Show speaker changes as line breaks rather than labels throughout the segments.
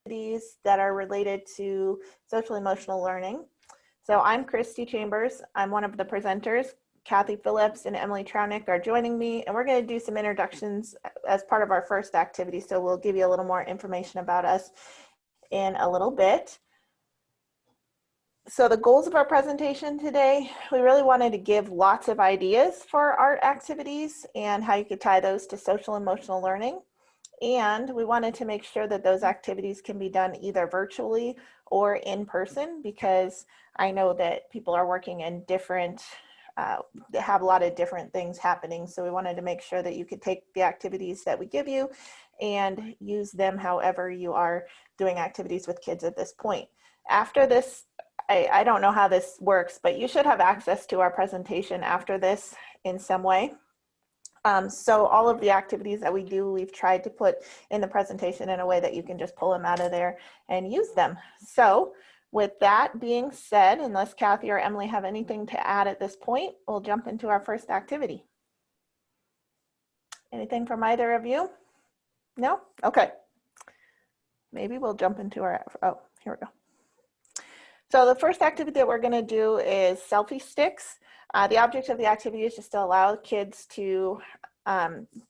that are related to social emotional learning. So I'm Christy Chambers. I'm one of the presenters. Kathy Phillips and Emily Trownick are joining me, and we're going to do some introductions as part of our first activity. So we'll give you a little more information about us in a little bit. So the goals of our presentation today, we really wanted to give lots of ideas for art activities and how you could tie those to social emotional learning. And we wanted to make sure that those activities can be done either virtually or in person, because I know that people are working in different, they have a lot of different things happening. So we wanted to make sure that you could take the activities that we give you and use them however you are doing activities with kids at this point. After this, I don't know how this works, but you should have access to our presentation after this in some way. So all of the activities that we do, we've tried to put in the presentation in a way that you can just pull them out of there and use them. So with that being said, unless Kathy or Emily have anything to add at this point, we'll jump into our first activity. Anything from either of you? No? Okay. Maybe we'll jump into our, oh, here we go. So the first activity that we're going to do is selfie sticks. The object of the activity is just to allow kids to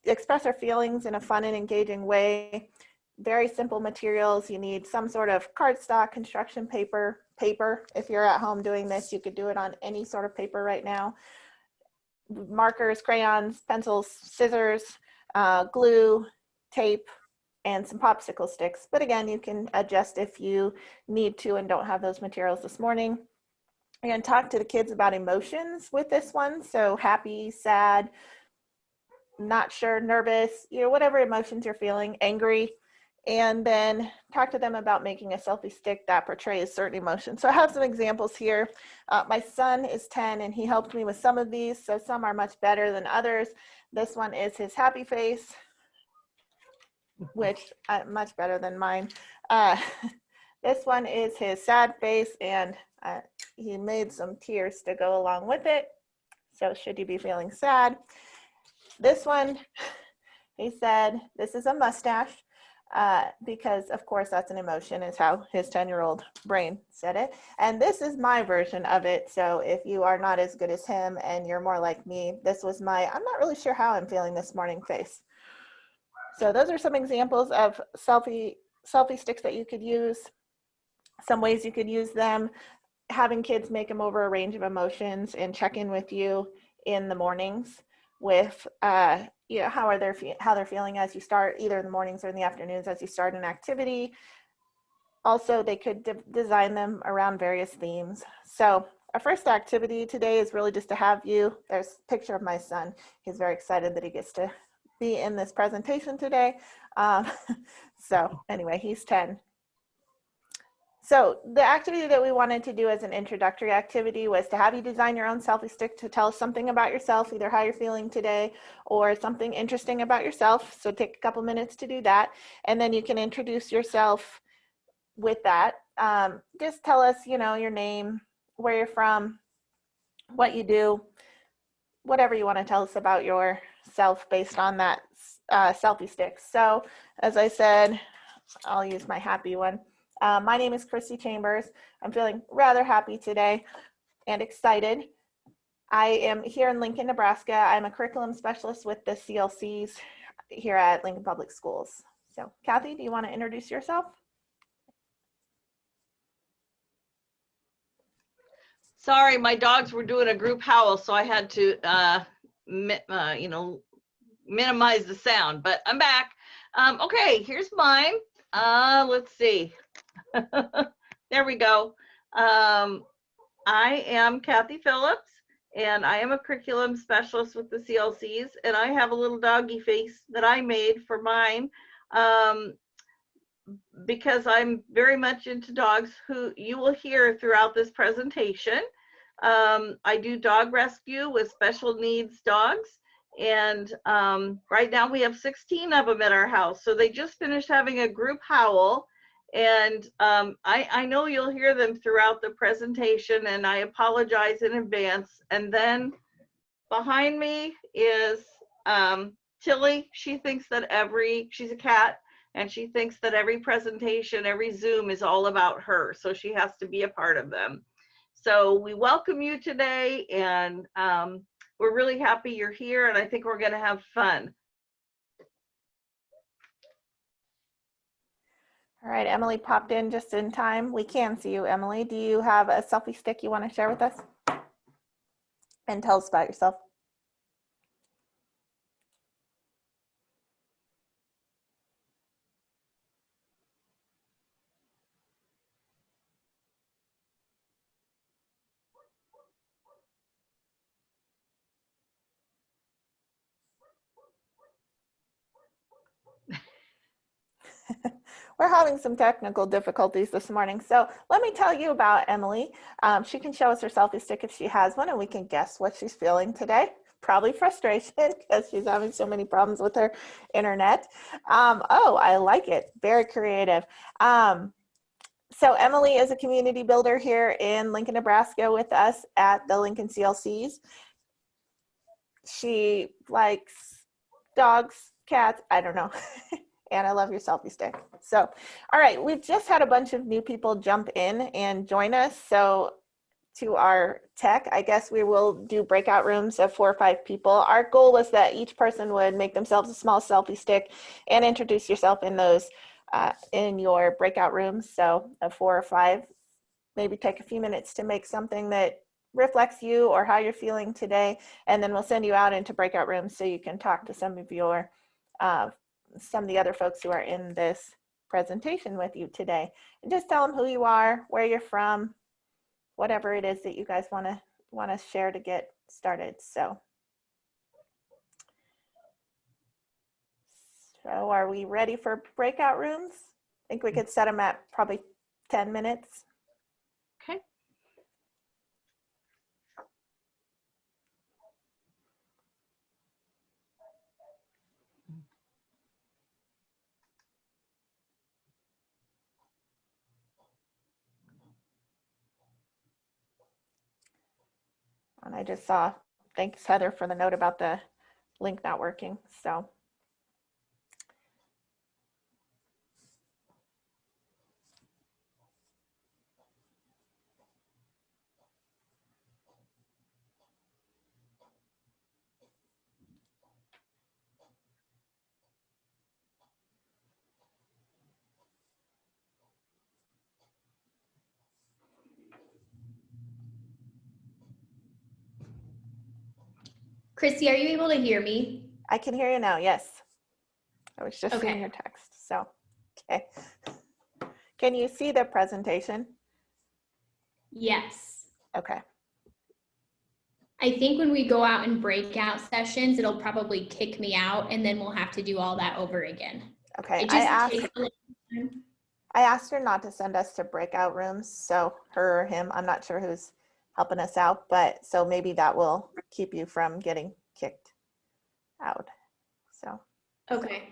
express their feelings in a fun and engaging way. Very simple materials. You need some sort of cardstock, construction paper. If you're at home doing this, you could do it on any sort of paper right now. Markers, crayons, pencils, scissors, glue, tape, and some popsicle sticks. But again, you can adjust if you need to and don't have those materials this morning. We're going to talk to the kids about emotions with this one. So happy, sad, not sure, nervous, you know, whatever emotions you're feeling, angry. And then talk to them about making a selfie stick that portrays certain emotions. So I have some examples here. My son is 10 and he helped me with some of these. So some are much better than others. This one is his happy face, which much better than mine. This one is his sad face, and he made some tears to go along with it. So should you be feeling sad? This one, he said, this is a mustache, because of course that's an emotion, is how his 10-year-old brain said it. And this is my version of it. So if you are not as good as him and you're more like me, this was my, I'm not really sure how I'm feeling this morning face. So those are some examples of selfie sticks that you could use. Some ways you could use them: having kids make them over a range of emotions and check in with you in the mornings with you know, how they're feeling as you start, either in the mornings or in the afternoons as you start an activity. Also, they could design them around various themes. So our first activity today is really just to have you, there's a picture of my son. He's very excited that he gets to be in this presentation today. So anyway, he's 10. So the activity that we wanted to do as an introductory activity was to have you design your own selfie stick to tell us something about yourself, either how you're feeling today or something interesting about yourself. So take a couple minutes to do that. And then you can introduce yourself with that. Just tell us, you know, your name, where you're from, what you do, whatever you want to tell us about yourself based on that selfie stick. So as I said, I'll use my happy one. My name is Christy Chambers. I'm feeling rather happy today and excited. I am here in Lincoln, Nebraska. I'm a curriculum specialist with the CLCs here at Lincoln Public Schools. So Kathy, do you want to introduce yourself?
Sorry, my dogs were doing a group howl, so I had to, you know, minimize the sound, but I'm back. Okay, here's mine. Let's see. There we go. I am Kathy Phillips, and I am a curriculum specialist with the CLCs, and I have a little doggy face that I made for mine, because I'm very much into dogs, who you will hear throughout this presentation. I do dog rescue with special needs dogs, and right now we have 16 of them at our house. So they just finished having a group howl, and I know you'll hear them throughout the presentation, and I apologize in advance. And then behind me is Tilly. She thinks that she's a cat, and she thinks that every presentation, every Zoom is all about her, so she has to be a part of them. So we welcome you today, and we're really happy you're here, and I think we're going to have fun.
All right, Emily popped in just in time. We can see you, Emily. Do you have a selfie stick you want to share with us? And tell us about yourself. We're having some technical difficulties this morning. So let me tell you about Emily. She can show us her selfie stick if she has one, and we can guess what she's feeling today. Probably frustration because she's having so many problems with her internet. Oh, I like it. Very creative. So Emily is a community builder here in Lincoln, Nebraska with us at the Lincoln CLCs. She likes dogs, cats, I don't know. And I love your selfie stick. So, all right, we've just had a bunch of new people jump in and join us. So to our tech, I guess we will do breakout rooms of 4 or 5 people. Our goal was that each person would make themselves a small selfie stick and introduce yourself in those in your breakout rooms. So of 4 or 5, maybe take a few minutes to make something that reflects you or how you're feeling today. And then we'll send you out into breakout rooms so you can talk to some of your some of the other folks who are in this presentation with you today, and just tell them who you are, where you're from, whatever it is that you guys want to share to get started. So are we ready for breakout rooms? I think we could set them at probably 10 minutes.
Okay.
And I just saw, thanks Heather for the note about the link not working. So
Chrissy, are you able to hear me?
I can hear you now. Yes. I was just
Okay.
seeing your text. So, okay. Can you see the presentation?
Yes.
Okay.
I think when we go out in breakout sessions, it'll probably kick me out and then we'll have to do all that over again.
Okay.
It just takes a little time.
I asked her not to send us to breakout rooms. So her or him, I'm not sure who's helping us out, but so maybe that will keep you from getting kicked out. So
Okay.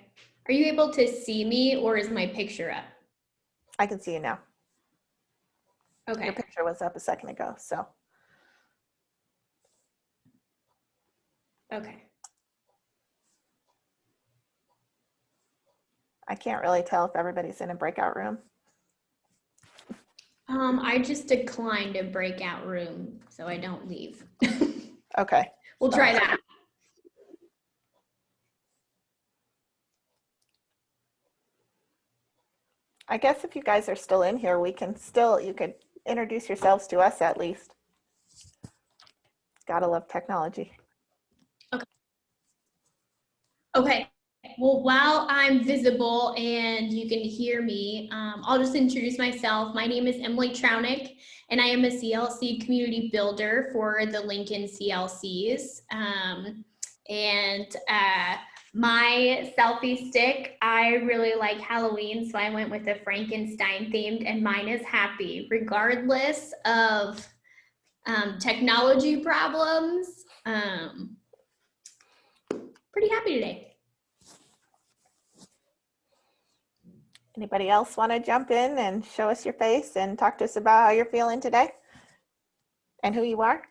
Are you able to see me or is my picture up?
I can see you now.
Okay.
Your picture was up a second ago. So
Okay.
I can't really tell if everybody's in a breakout room.
I just declined a breakout room so I don't leave.
Okay.
We'll try that.
I guess if you guys are still in here, we can still, you could introduce yourselves to us at least. Gotta love technology.
Okay. Well, while I'm visible and you can hear me, I'll just introduce myself. My name is Emily Trownick, and I am a CLC community builder for the Lincoln CLCs. My selfie stick, I really like Halloween, so I went with a Frankenstein themed, and mine is happy, regardless of technology problems. Pretty happy today.
Anybody else want to jump in and show us your face and talk to us about how you're feeling today and who you are?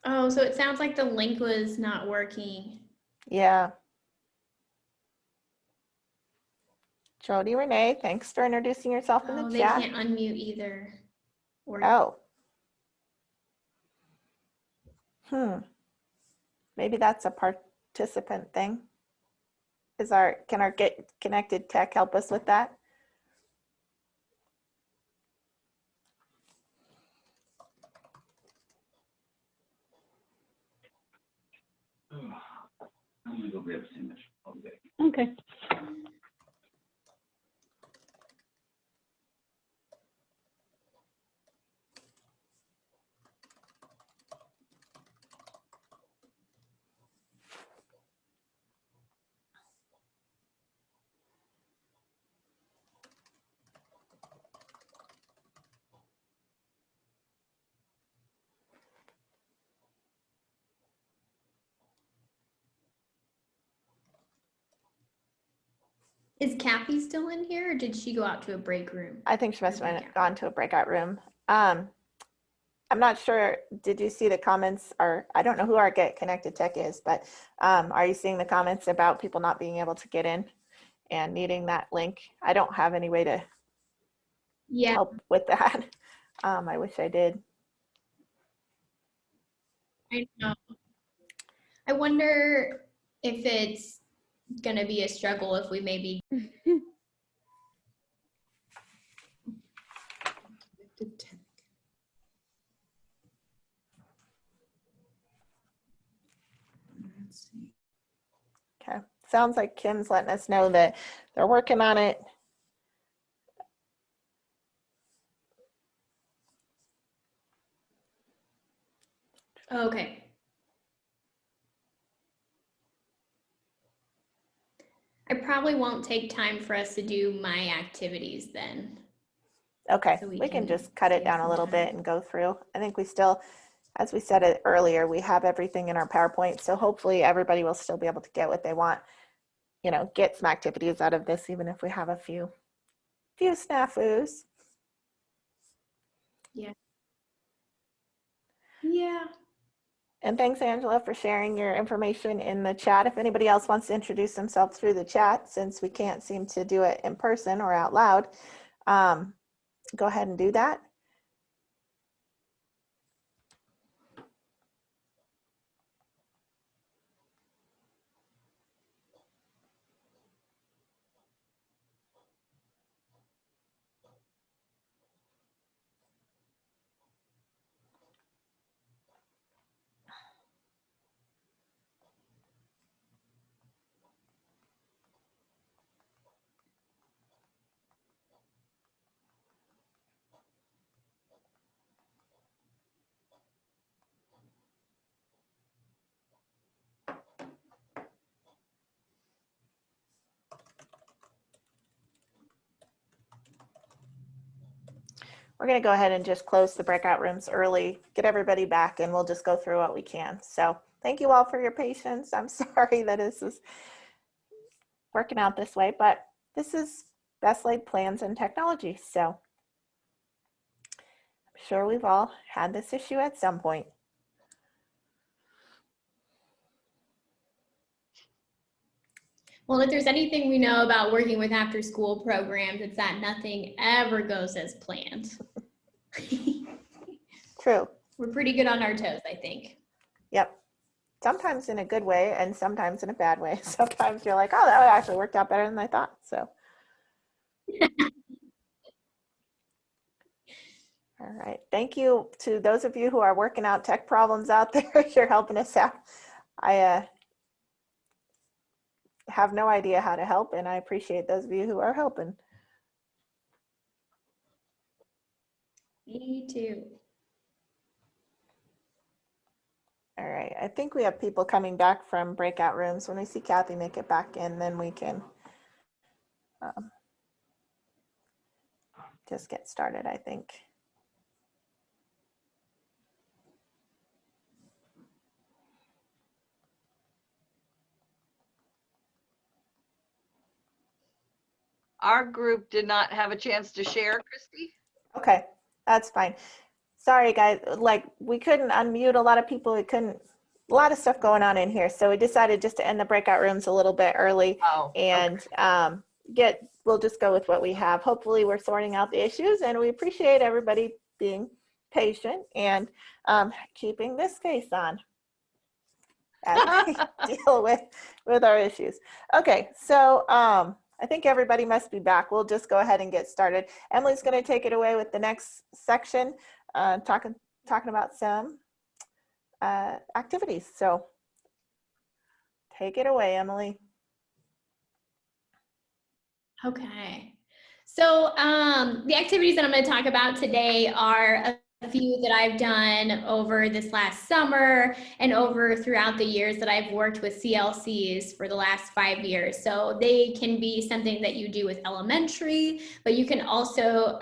Oh, so it sounds like the link was not working.
Yeah. Jody Renee, thanks for introducing yourself in the
Oh, they
chat.
can't unmute either. Or
Oh. Maybe that's a participant thing. Can our Get Connected Tech help us with that?
I'm gonna go grab a sandwich. I'll be back.
Okay.
is Kathy still in here or did she go out to a break room?
I think she must have
breakout.
gone to a breakout room. I'm not sure, did you see the comments, or I don't know who our Get Connected Tech is, but are you seeing the comments about people not being able to get in and needing that link? I don't have any way to
Yeah.
help with that. I wish I did.
I know. I wonder if it's gonna be a struggle if we maybe
Okay, sounds like Kim's letting us know that they're working on it.
okay. I probably won't take time for us to do my activities then.
Okay,
So
we
we
can
can
just cut it
save
down a
some
little
time.
bit and go through. I think we still, as we said it earlier, we have everything in our PowerPoint, so hopefully everybody will still be able to get what they want, you know, get some activities out of this, even if we have a few snafus.
Yeah. Yeah.
And thanks, Angela, for sharing your information in the chat. If anybody else wants to introduce themselves through the chat, since we can't seem to do it in person or out loud, go ahead and do that. We're going to go ahead and just close the breakout rooms early, get everybody back, and we'll just go through what we can. So thank you all for your patience. I'm sorry that this is working out this way, but this is best laid plans and technology. So I'm sure we've all had this issue at some point.
Well, if there's anything we know about working with after school programs, it's that nothing ever goes as planned.
True.
We're pretty good on our toes, I think.
Yep. Sometimes in a good way and sometimes in a bad way. Sometimes you're like, oh, that actually worked out better than I thought. So. All right. Thank you to those of you who are working out tech problems out there. You're helping us out. I have no idea how to help, and I appreciate those of you who are helping.
Me too.
All right. I think we have people coming back from breakout rooms. When we see Kathy make it back in, then we can just get started, I think.
Our group did not have a chance to share, Christy.
Okay, that's fine. Sorry, guys, like we couldn't unmute a lot of people. We couldn't, a lot of stuff going on in here. So we decided just to end the breakout rooms a little bit early and we'll just go with what we have. Hopefully we're sorting out the issues, and we appreciate everybody being patient and keeping this face on as we deal with our issues. Okay, so I think everybody must be back. We'll just go ahead and get started. Emily's going to take it away with the next section, talking about some activities. So take it away, Emily.
Okay. So the activities that I'm going to talk about today are a few that I've done over this last summer and over throughout the years that I've worked with CLCs for the last 5 years. So they can be something that you do with elementary, but you can also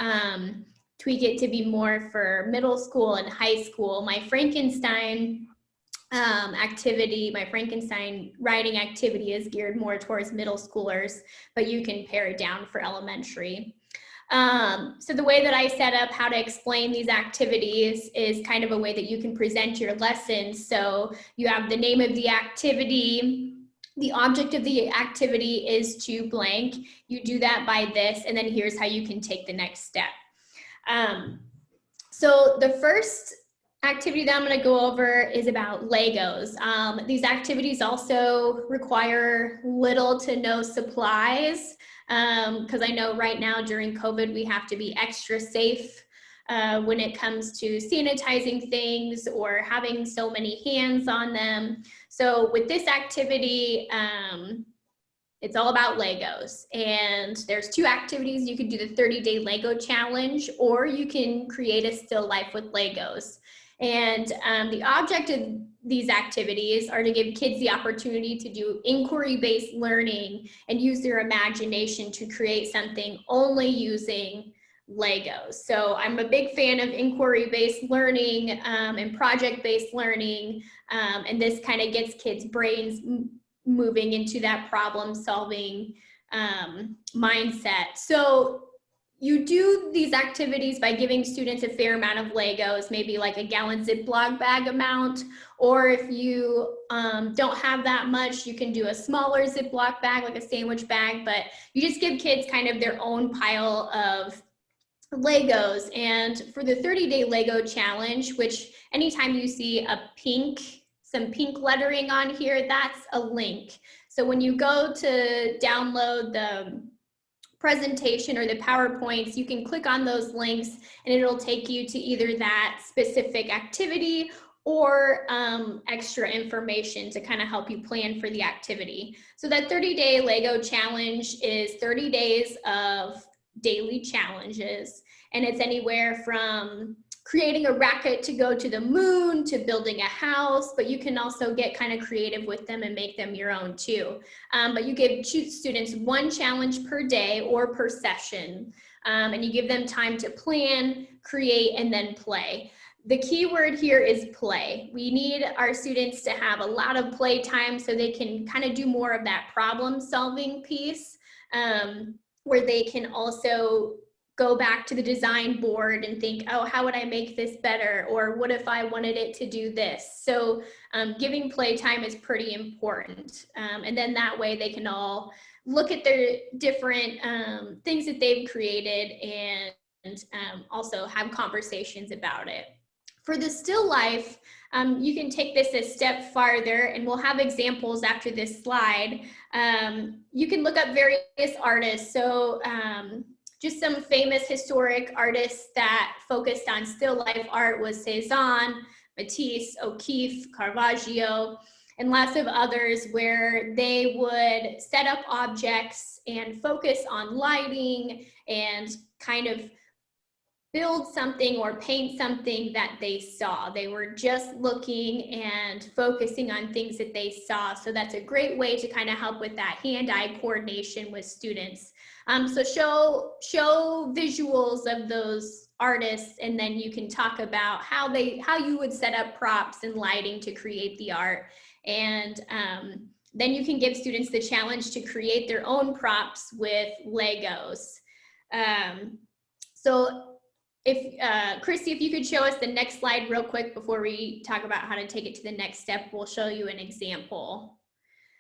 tweak it to be more for middle school and high school. My Frankenstein activity, my Frankenstein writing activity is geared more towards middle schoolers, but you can pare it down for elementary. So the way that I set up how to explain these activities is kind of a way that you can present your lessons. So you have the name of the activity, the object of the activity is to blank. You do that by this, and then here's how you can take the next step. So the first activity that I'm going to go over is about Legos. These activities also require little to no supplies because I know right now during COVID we have to be extra safe when it comes to sanitizing things or having so many hands on them. So with this activity, it's all about Legos, and there's 2 activities. You can do the 30-day Lego challenge, or you can create a still life with Legos. And the object of these activities are to give kids the opportunity to do inquiry-based learning and use their imagination to create something only using Legos. So I'm a big fan of inquiry-based learning and project-based learning, and this kind of gets kids' brains moving into that problem-solving mindset. So you do these activities by giving students a fair amount of Legos, maybe like a gallon Ziploc bag amount, or if you don't have that much, you can do a smaller Ziploc bag, like a sandwich bag, but you just give kids kind of their own pile of Legos. And for the 30-day Lego challenge, which anytime you see some pink lettering on here, that's a link. So when you go to download the presentation or the PowerPoints, you can click on those links and it'll take you to either that specific activity or extra information to kind of help you plan for the activity. So that 30-day Lego challenge is 30 days of daily challenges, and it's anywhere from creating a rocket to go to the moon to building a house, but you can also get kind of creative with them and make them your own too. But you give students 1 challenge per day or per session, and you give them time to plan, create, and then play. The key word here is play. We need our students to have a lot of play time so they can kind of do more of that problem solving piece, where they can also go back to the design board and think, oh, how would I make this better? Or what if I wanted it to do this? So giving playtime is pretty important. And then that way they can all look at their different things that they've created and also have conversations about it. For the still life, you can take this a step farther, and we'll have examples after this slide. You can look up various artists. So just some famous historic artists that focused on still life art was Cezanne, Matisse, O'Keeffe, Caravaggio, and lots of others where they would set up objects and focus on lighting and kind of build something or paint something that they saw. They were just looking and focusing on things that they saw. So that's a great way to kind of help with that hand-eye coordination with students. So show visuals of those artists, and then you can talk about how you would set up props and lighting to create the art. And then you can give students the challenge to create their own props with Legos. So if Christy, if you could show us the next slide real quick before we talk about how to take it to the next step, we'll show you an example.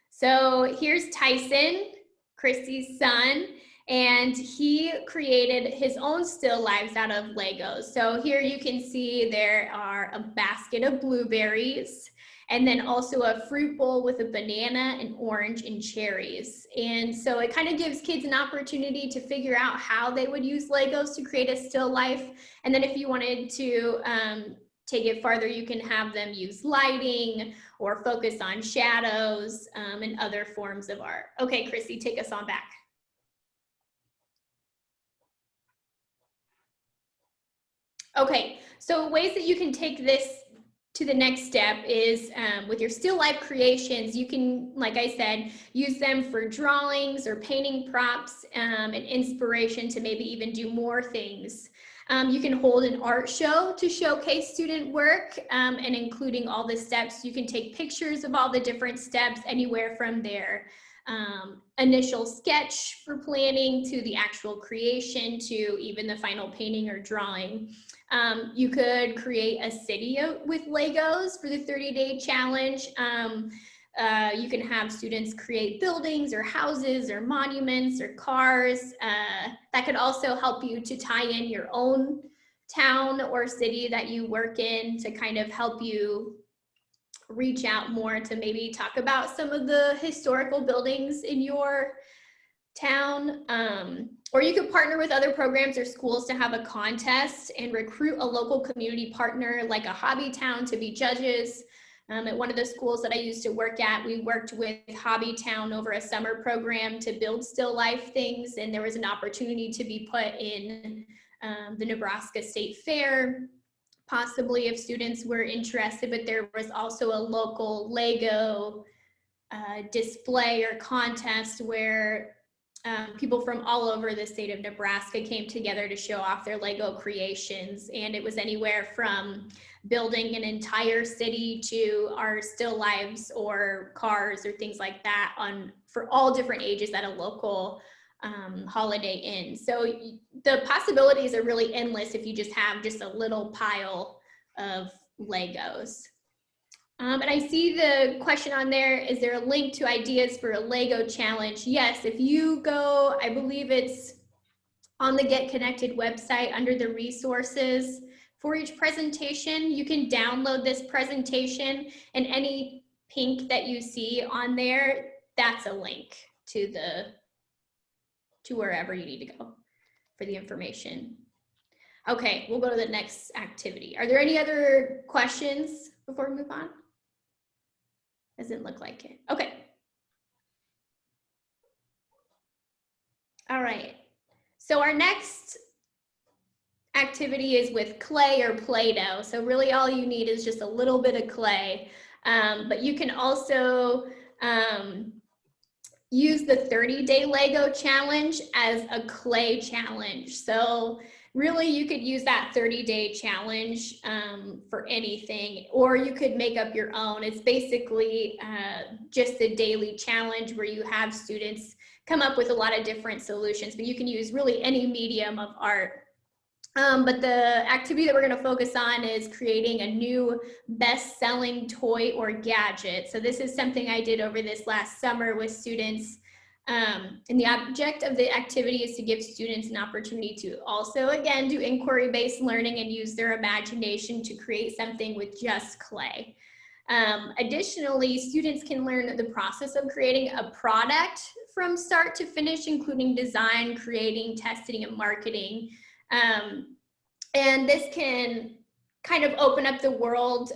So here's Tyson, Christy's son, and he created his own still lives out of Legos. So here you can see there are a basket of blueberries, and then also a fruit bowl with a banana, an orange, and cherries. And so it kind of gives kids an opportunity to figure out how they would use Legos to create a still life. And then if you wanted to take it farther, you can have them use lighting or focus on shadows and other forms of art. Okay, Chrissy, take us on back. Okay, so ways that you can take this to the next step is with your still life creations, you can, like I said, use them for drawings or painting props and inspiration to maybe even do more things. You can hold an art show to showcase student work and including all the steps. You can take pictures of all the different steps, anywhere from their initial sketch for planning to the actual creation to even the final painting or drawing. You could create a city with Legos for the 30-day challenge. You can have students create buildings or houses or monuments or cars. That could also help you to tie in your own town or city that you work in to kind of help you reach out more to maybe talk about some of the historical buildings in your town. Or you could partner with other programs or schools to have a contest and recruit a local community partner like a hobby town to be judges. At one of the schools that I used to work at, we worked with Hobby Town over a summer program to build still life things, and there was an opportunity to be put in the Nebraska State Fair, possibly if students were interested, but there was also a local Lego display or contest where people from all over the state of Nebraska came together to show off their Lego creations, and it was anywhere from building an entire city to our still lives or cars or things like that for all different ages at a local Holiday Inn. So the possibilities are really endless if you just have just a little pile of Legos. And I see the question on there, is there a link to ideas for a Lego challenge? Yes, if you go, I believe it's on the Get Connected website under the resources for each presentation. You can download this presentation, and any pink that you see on there, that's a link to wherever you need to go for the information. Okay, we'll go to the next activity. Are there any other questions before we move on? Doesn't look like it. Okay. All right. So our next activity is with clay or Play-Doh. So really all you need is just a little bit of clay. But you can also use the 30-day Lego challenge as a clay challenge. So really you could use that 30-day challenge for anything, or you could make up your own. It's basically just a daily challenge where you have students come up with a lot of different solutions, but you can use really any medium of art. But the activity that we're going to focus on is creating a new best-selling toy or gadget. So this is something I did over this last summer with students. And the object of the activity is to give students an opportunity to also, again, do inquiry-based learning and use their imagination to create something with just clay. Additionally, students can learn the process of creating a product from start to finish, including design, creating, testing, and marketing. And this can kind of open up the world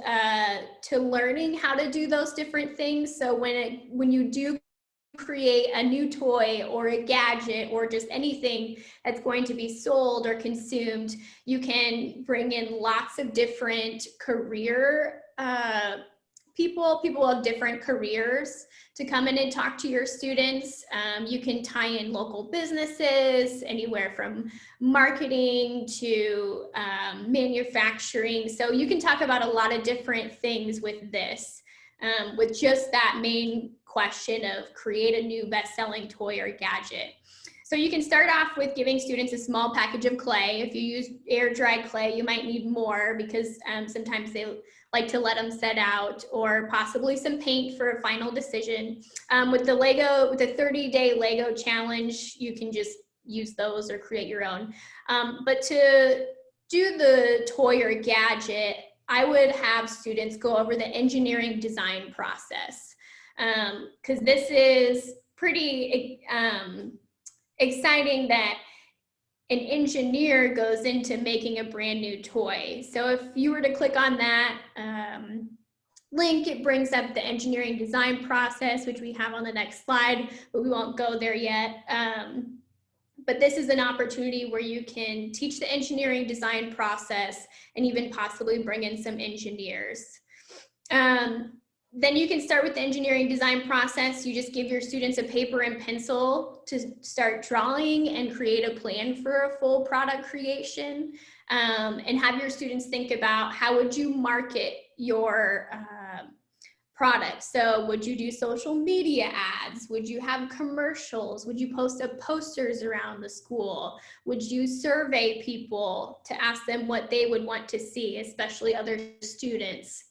to learning how to do those different things. So when you do create a new toy or a gadget or just anything that's going to be sold or consumed, you can bring in lots of different career people of different careers to come in and talk to your students. You can tie in local businesses, anywhere from marketing to manufacturing. So you can talk about a lot of different things with this, with just that main question of create a new best-selling toy or gadget. So you can start off with giving students a small package of clay. If you use air dried clay, you might need more because sometimes they like to let them set out, or possibly some paint for a final decision. With the 30-day Lego challenge, you can just use those or create your own. But to do the toy or gadget, I would have students go over the engineering design process, because this is pretty exciting that an engineer goes into making a brand new toy. So if you were to click on that link, it brings up the engineering design process, which we have on the next slide, but we won't go there yet. But this is an opportunity where you can teach the engineering design process and even possibly bring in some engineers. Then you can start with the engineering design process. You just give your students a paper and pencil to start drawing and create a plan for a full product creation, and have your students think about how would you market your product. So would you do social media ads? Would you have commercials? Would you post up posters around the school? Would you survey people to ask them what they would want to see, especially other students?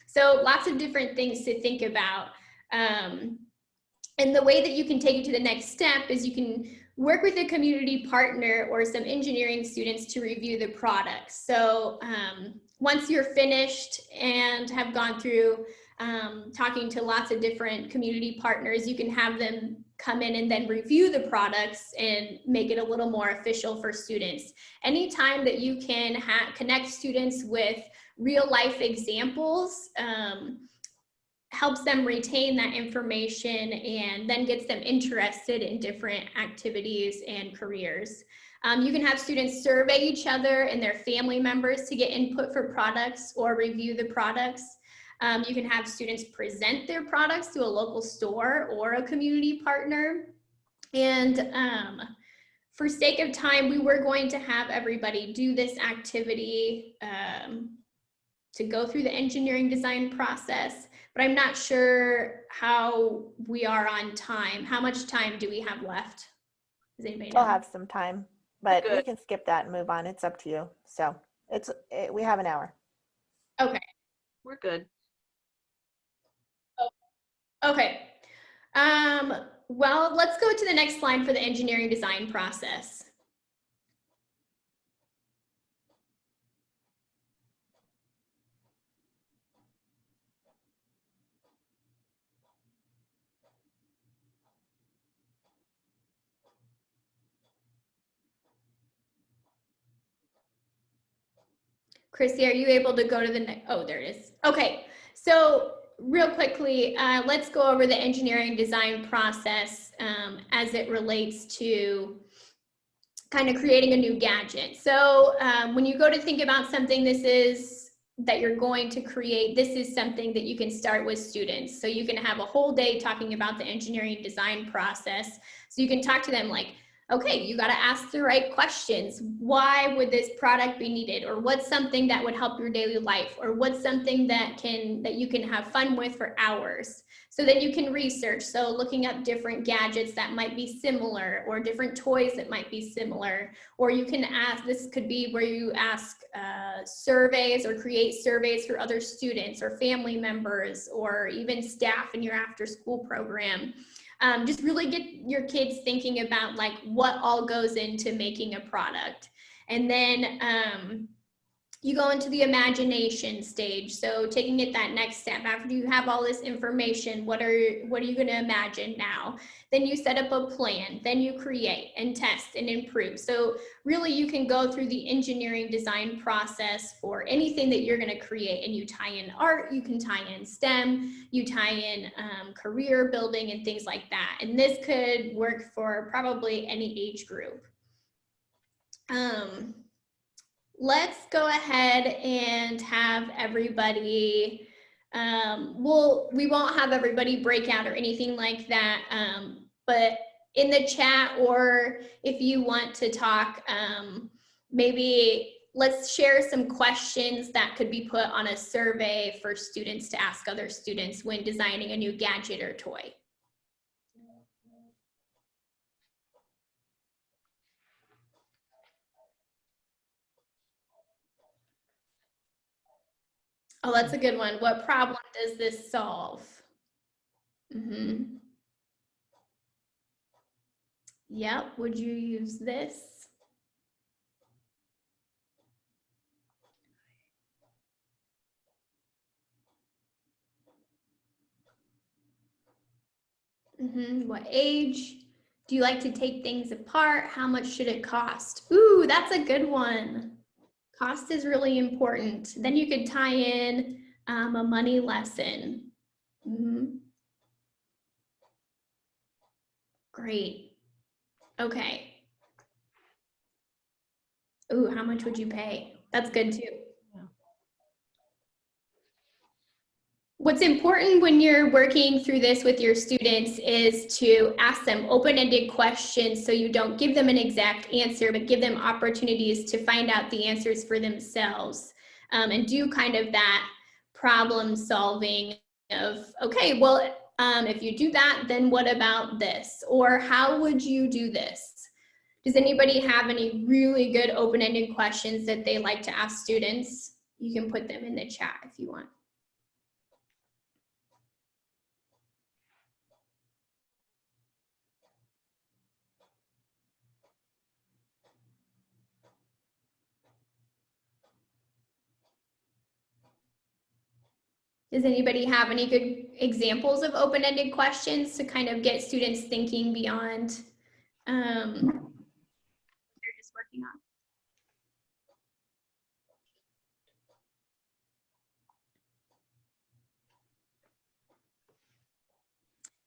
So lots of different things to think about. And the way that you can take it to the next step is you can work with a community partner or some engineering students to review the product. So once you're finished and have gone through talking to lots of different community partners, you can have them come in and then review the products and make it a little more official for students. Anytime that you can connect students with real life examples, helps them retain that information and then gets them interested in different activities and careers. You can have students survey each other and their family members to get input for products or review the products. You can have students present their products to a local store or a community partner. And for sake of time, we were going to have everybody do this activity to go through the engineering design process, but I'm not sure how we are on time. How much time do we have left? Does anybody know?
We'll have some time, but we
Good.
can skip that and move on. It's up to you. So we have an hour.
Okay.
We're good.
Okay. Well, let's go to the next slide for the engineering design process. Chrissy, are you able to go to the next? Oh, there it is. Okay, so real quickly, let's go over the engineering design process as it relates to kind of creating a new gadget. So when you go to think about something that you're going to create, this is something that you can start with students. So you can have a whole day talking about the engineering design process. So you can talk to them like, okay, you got to ask the right questions. Why would this product be needed? Or what's something that would help your daily life? Or what's something that you can have fun with for hours? So then you can research. So looking up different gadgets that might be similar, or different toys that might be similar. Or you can ask, this could be where you ask surveys or create surveys for other students or family members or even staff in your after school program. Just really get your kids thinking about like what all goes into making a product. And then you go into the imagination stage. So taking it that next step, after you have all this information, what are you going to imagine now? Then you set up a plan, then you create and test and improve. So really you can go through the engineering design process for anything that you're going to create, and you tie in art, you can tie in STEM, you tie in career building and things like that. And this could work for probably any age group. Let's go ahead and have everybody, we won't have everybody break out or anything like that, but in the chat, or if you want to talk, maybe let's share some questions that could be put on a survey for students to ask other students when designing a new gadget or toy. Oh, that's a good one. What problem does this solve? Yep, would you use this? What age? Do you like to take things apart? How much should it cost? Ooh, that's a good one. Cost is really important. Then you could tie in a money lesson. Great. Okay. Ooh, how much would you pay? That's good too. What's important when you're working through this with your students is to ask them open-ended questions so you don't give them an exact answer, but give them opportunities to find out the answers for themselves, and do kind of that problem solving of, okay, well, if you do that, then what about this? Or how would you do this? Does anybody have any really good open-ended questions that they like to ask students? You can put them in the chat if you want. Does anybody have any good examples of open-ended questions to kind of get students thinking beyond what they're just working on?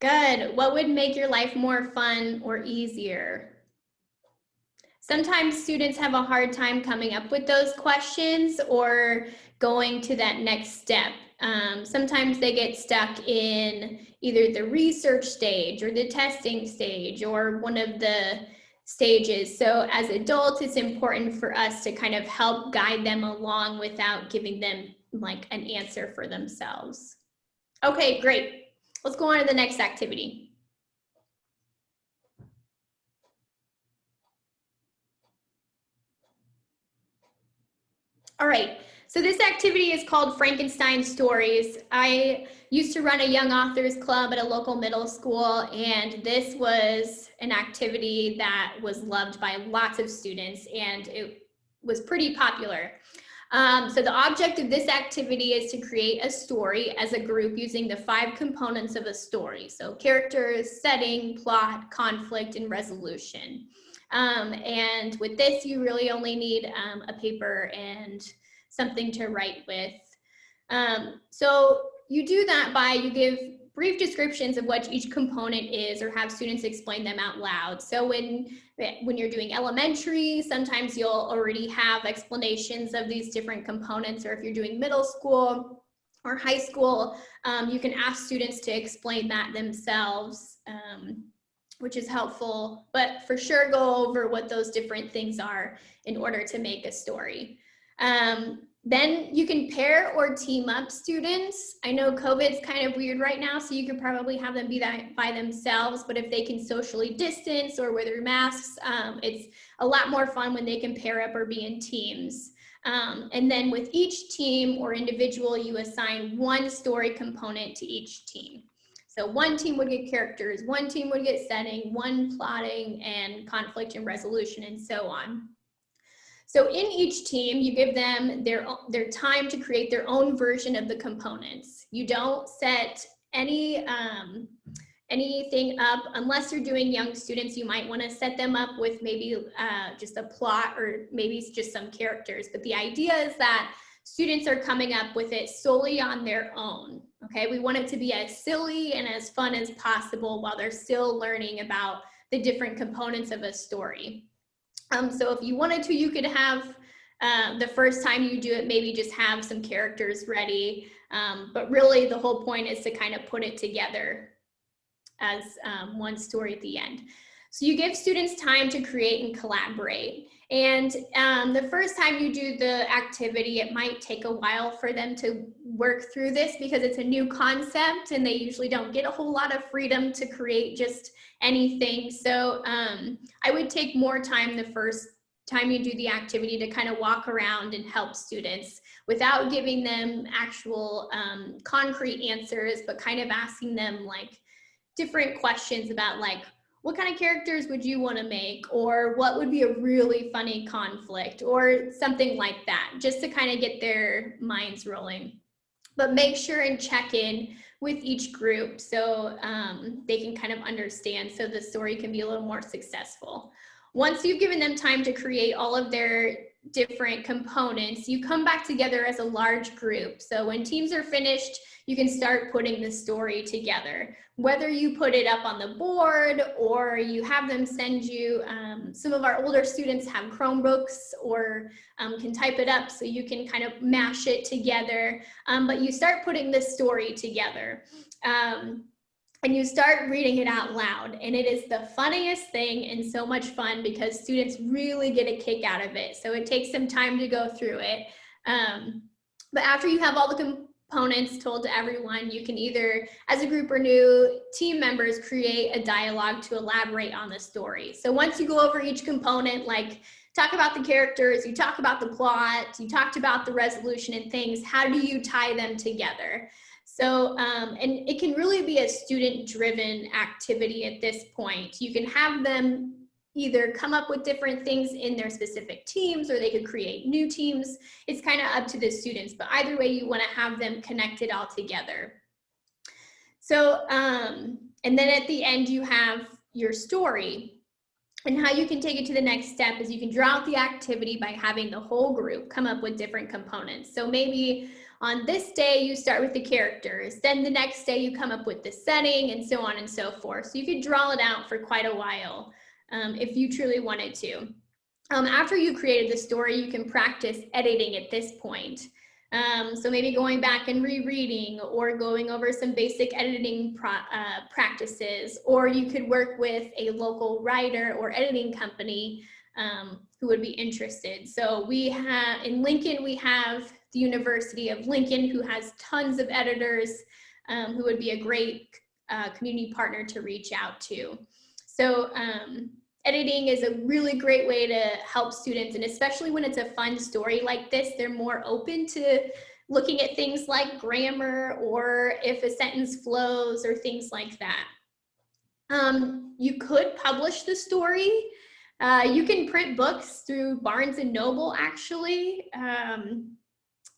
Good. What would make your life more fun or easier? Sometimes students have a hard time coming up with those questions or going to that next step. Sometimes they get stuck in either the research stage or the testing stage or one of the stages. So as adults, it's important for us to kind of help guide them along without giving them like an answer for themselves. Okay, great. Let's go on to the next activity. All right, so this activity is called Frankenstein Stories. I used to run a young authors club at a local middle school, and this was an activity that was loved by lots of students, and it was pretty popular. So the object of this activity is to create a story as a group using the 5 components of a story. So characters, setting, plot, conflict, and resolution. And with this, you really only need a paper and something to write with. So you do that by, you give brief descriptions of what each component is or have students explain them out loud. So when you're doing elementary, sometimes you'll already have explanations of these different components, or if you're doing middle school or high school, you can ask students to explain that themselves, which is helpful, but for sure go over what those different things are in order to make a story. Then you can pair or team up students. I know COVID's kind of weird right now, so you could probably have them be that by themselves, but if they can socially distance or wear their masks, it's a lot more fun when they can pair up or be in teams. And then with each team or individual, you assign one story component to each team. So one team would get characters, one team would get setting, one plotting and conflict and resolution, and so on. So in each team, you give them their time to create their own version of the components. You don't set anything up unless you're doing young students. You might want to set them up with maybe just a plot or maybe just some characters. But the idea is that students are coming up with it solely on their own. Okay, we want it to be as silly and as fun as possible while they're still learning about the different components of a story. So if you wanted to, you could have the first time you do it, maybe just have some characters ready. But really the whole point is to kind of put it together as one story at the end. So you give students time to create and collaborate. And the first time you do the activity, it might take a while for them to work through this because it's a new concept and they usually don't get a whole lot of freedom to create just anything. So I would take more time the first time you do the activity to kind of walk around and help students without giving them actual concrete answers, but kind of asking them like different questions about like, what kind of characters would you want to make? Or what would be a really funny conflict or something like that, just to kind of get their minds rolling. But make sure and check in with each group so they can kind of understand, so the story can be a little more successful. Once you've given them time to create all of their different components, you come back together as a large group. So when teams are finished, you can start putting the story together. Whether you put it up on the board or you have them send you, some of our older students have Chromebooks or can type it up so you can kind of mash it together. But you start putting this story together. And you start reading it out loud, and it is the funniest thing and so much fun because students really get a kick out of it. So it takes some time to go through it. But after you have all the components told to everyone, you can either, as a group or new team members, create a dialogue to elaborate on the story. So once you go over each component, like talk about the characters, you talk about the plot, you talked about the resolution and things, how do you tie them together? So, and it can really be a student-driven activity at this point. You can have them either come up with different things in their specific teams, or they could create new teams. It's kind of up to the students, but either way, you want to have them connected all together. So, and then at the end, you have your story. And how you can take it to the next step is you can draw out the activity by having the whole group come up with different components. So maybe on this day, you start with the characters, then the next day you come up with the setting, and so on and so forth. So you could draw it out for quite a while if you truly wanted to. After you created the story, you can practice editing at this point. So maybe going back and rereading or going over some basic editing practices, or you could work with a local writer or editing company who would be interested. So we have, in Lincoln, we have the University of Lincoln, who has tons of editors who would be a great community partner to reach out to. So editing is a really great way to help students, and especially when it's a fun story like this, they're more open to looking at things like grammar or if a sentence flows or things like that. You could publish the story. You can print books through Barnes & Noble, actually.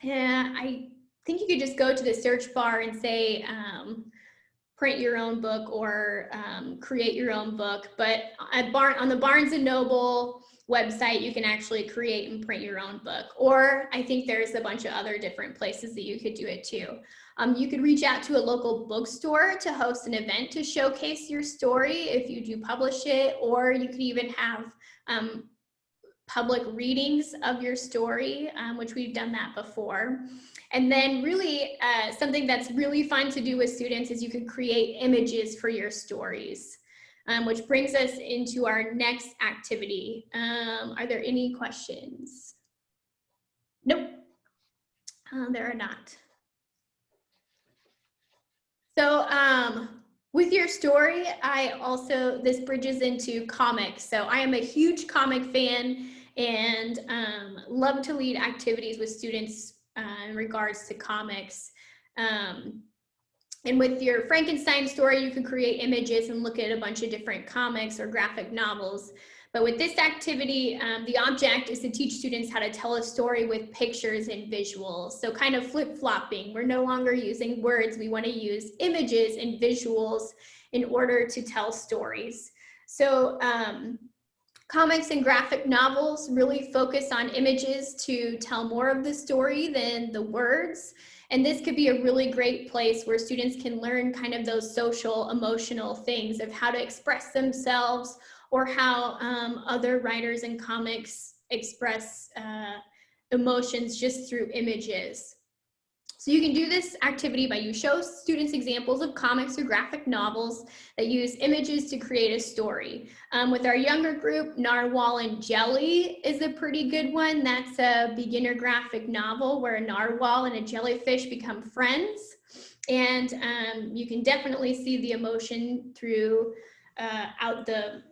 Yeah, I think you could just go to the search bar and say, print your own book or create your own book. But on the Barnes & Noble website, you can actually create and print your own book. Or I think there's a bunch of other different places that you could do it too. You could reach out to a local bookstore to host an event to showcase your story if you do publish it, or you could even have public readings of your story, which we've done that before. And then really something that's really fun to do with students is you could create images for your stories, which brings us into our next activity. Are there any questions? Nope, there are not. So with your story, this bridges into comics. So I am a huge comic fan and love to lead activities with students in regards to comics. And with your Frankenstein story, you could create images and look at a bunch of different comics or graphic novels. But with this activity, the object is to teach students how to tell a story with pictures and visuals. So kind of flip-flopping. We're no longer using words. We want to use images and visuals in order to tell stories. So comics and graphic novels really focus on images to tell more of the story than the words. And this could be a really great place where students can learn kind of those social, emotional things of how to express themselves, or how other writers in comics express emotions just through images. So you can do this activity by you show students examples of comics or graphic novels that use images to create a story. With our younger group, Narwhal and Jelly is a pretty good one. That's a beginner graphic novel where a narwhal and a jellyfish become friends. And you can definitely see the emotion through out the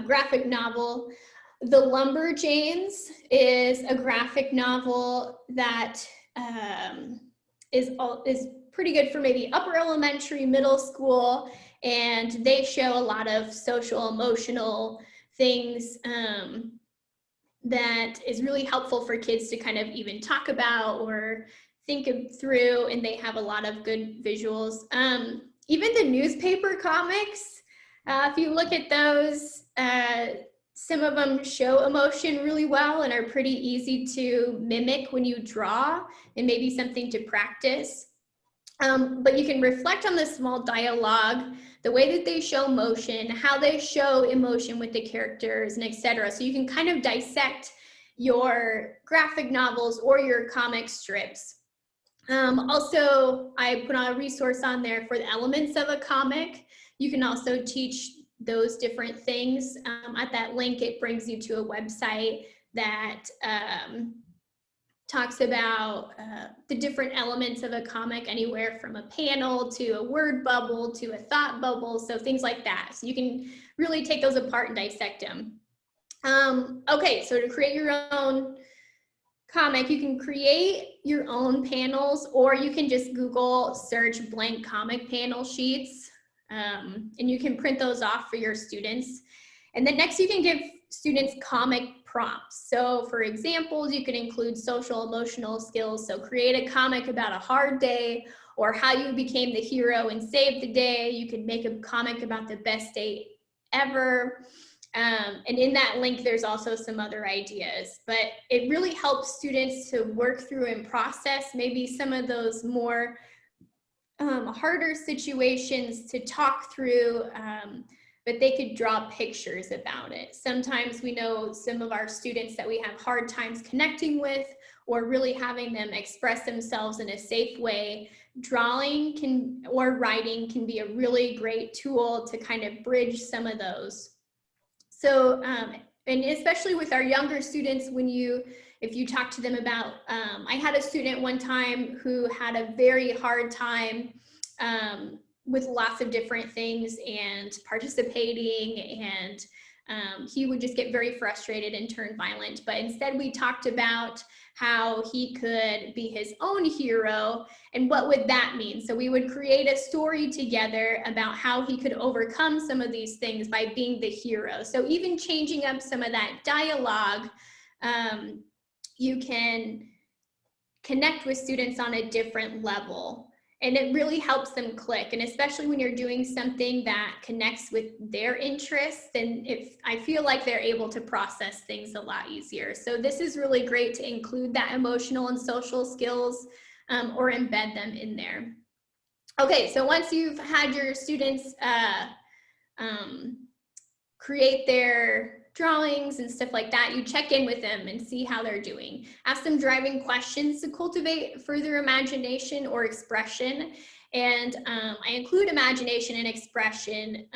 graphic novel. The Lumberjanes is a graphic novel that is pretty good for maybe upper elementary, middle school, and they show a lot of social, emotional things that is really helpful for kids to kind of even talk about or think through, and they have a lot of good visuals. Even the newspaper comics, if you look at those, some of them show emotion really well and are pretty easy to mimic when you draw, and maybe something to practice. But you can reflect on the small dialogue, the way that they show motion, how they show emotion with the characters, and etc. So you can kind of dissect your graphic novels or your comic strips. Also, I put on a resource on there for the elements of a comic. You can also teach those different things. At that link, it brings you to a website that talks about the different elements of a comic, anywhere from a panel to a word bubble to a thought bubble, so things like that. So you can really take those apart and dissect them. Okay, so to create your own comic, you can create your own panels, or you can just Google search blank comic panel sheets, and you can print those off for your students. And then next you can give students comic prompts. So for examples, you can include social emotional skills. So create a comic about a hard day, or how you became the hero and saved the day. You could make a comic about the best day ever. And in that link, there's also some other ideas, but it really helps students to work through and process maybe some of those more harder situations to talk through, but they could draw pictures about it. Sometimes we know some of our students that we have hard times connecting with, or really having them express themselves in a safe way. Drawing or writing can be a really great tool to kind of bridge some of those. So, and especially with our younger students, if you talk to them about, I had a student one time who had a very hard time with lots of different things and participating, and he would just get very frustrated and turn violent. But instead we talked about how he could be his own hero and what would that mean. So we would create a story together about how he could overcome some of these things by being the hero. So even changing up some of that dialogue, you can connect with students on a different level. And it really helps them click. And especially when you're doing something that connects with their interests, then I feel like they're able to process things a lot easier. So this is really great to include that emotional and social skills, or embed them in there. Okay, so once you've had your students create their drawings and stuff like that, you check in with them and see how they're doing. Ask them driving questions to cultivate further imagination or expression. And I include imagination and expression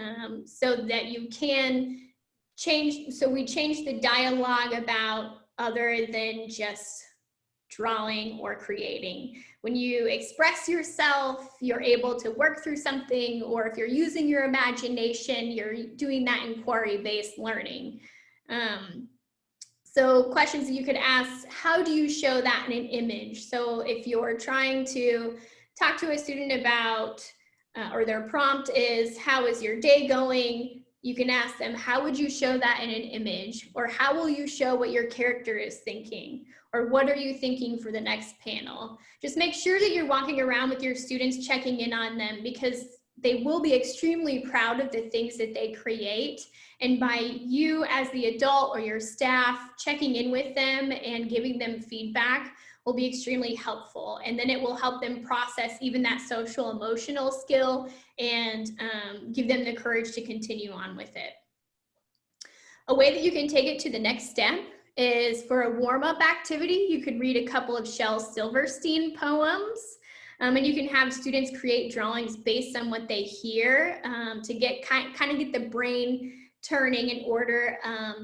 so that you can change. So we change the dialogue about other than just drawing or creating. When you express yourself, you're able to work through something, or if you're using your imagination, you're doing that inquiry-based learning. So questions that you could ask, how do you show that in an image? So if you're trying to talk to a student about, or their prompt is, how is your day going? You can ask them, how would you show that in an image? Or how will you show what your character is thinking? Or what are you thinking for the next panel? Just make sure that you're walking around with your students, checking in on them, because they will be extremely proud of the things that they create. And by you as the adult or your staff checking in with them and giving them feedback will be extremely helpful. And then it will help them process even that social emotional skill and give them the courage to continue on with it. A way that you can take it to the next step is for a warm-up activity. You could read a couple of Shel Silverstein poems, and you can have students create drawings based on what they hear to get kind of get the brain turning in order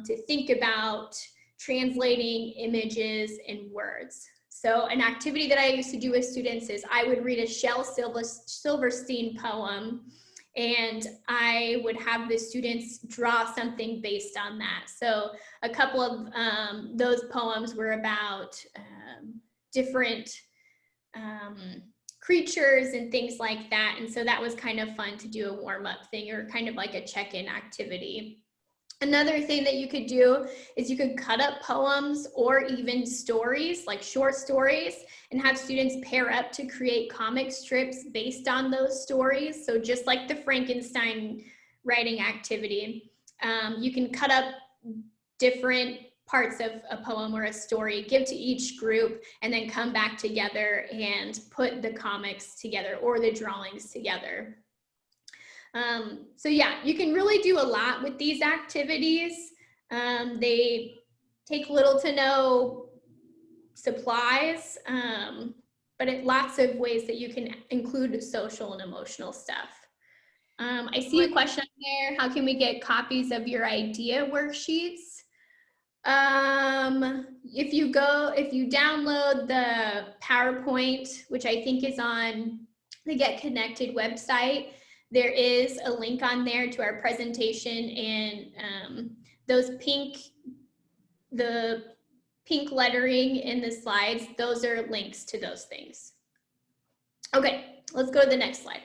to think about translating images and words. So an activity that I used to do with students is I would read a Shel Silverstein poem, and I would have the students draw something based on that. So a couple of those poems were about different creatures and things like that. And so that was kind of fun to do a warm-up thing, or kind of like a check-in activity. Another thing that you could do is you could cut up poems or even stories, like short stories, and have students pair up to create comic strips based on those stories. So just like the Frankenstein writing activity, you can cut up different parts of a poem or a story, give to each group, and then come back together and put the comics together or the drawings together. So yeah, you can really do a lot with these activities. They take little to no supplies, but lots of ways that you can include social and emotional stuff. I see a question there. How can we get copies of your idea worksheets? If you download the PowerPoint, which I think is on the Get Connected website, there is a link on there to our presentation, and the pink lettering in the slides, those are links to those things. Okay, let's go to the next slide.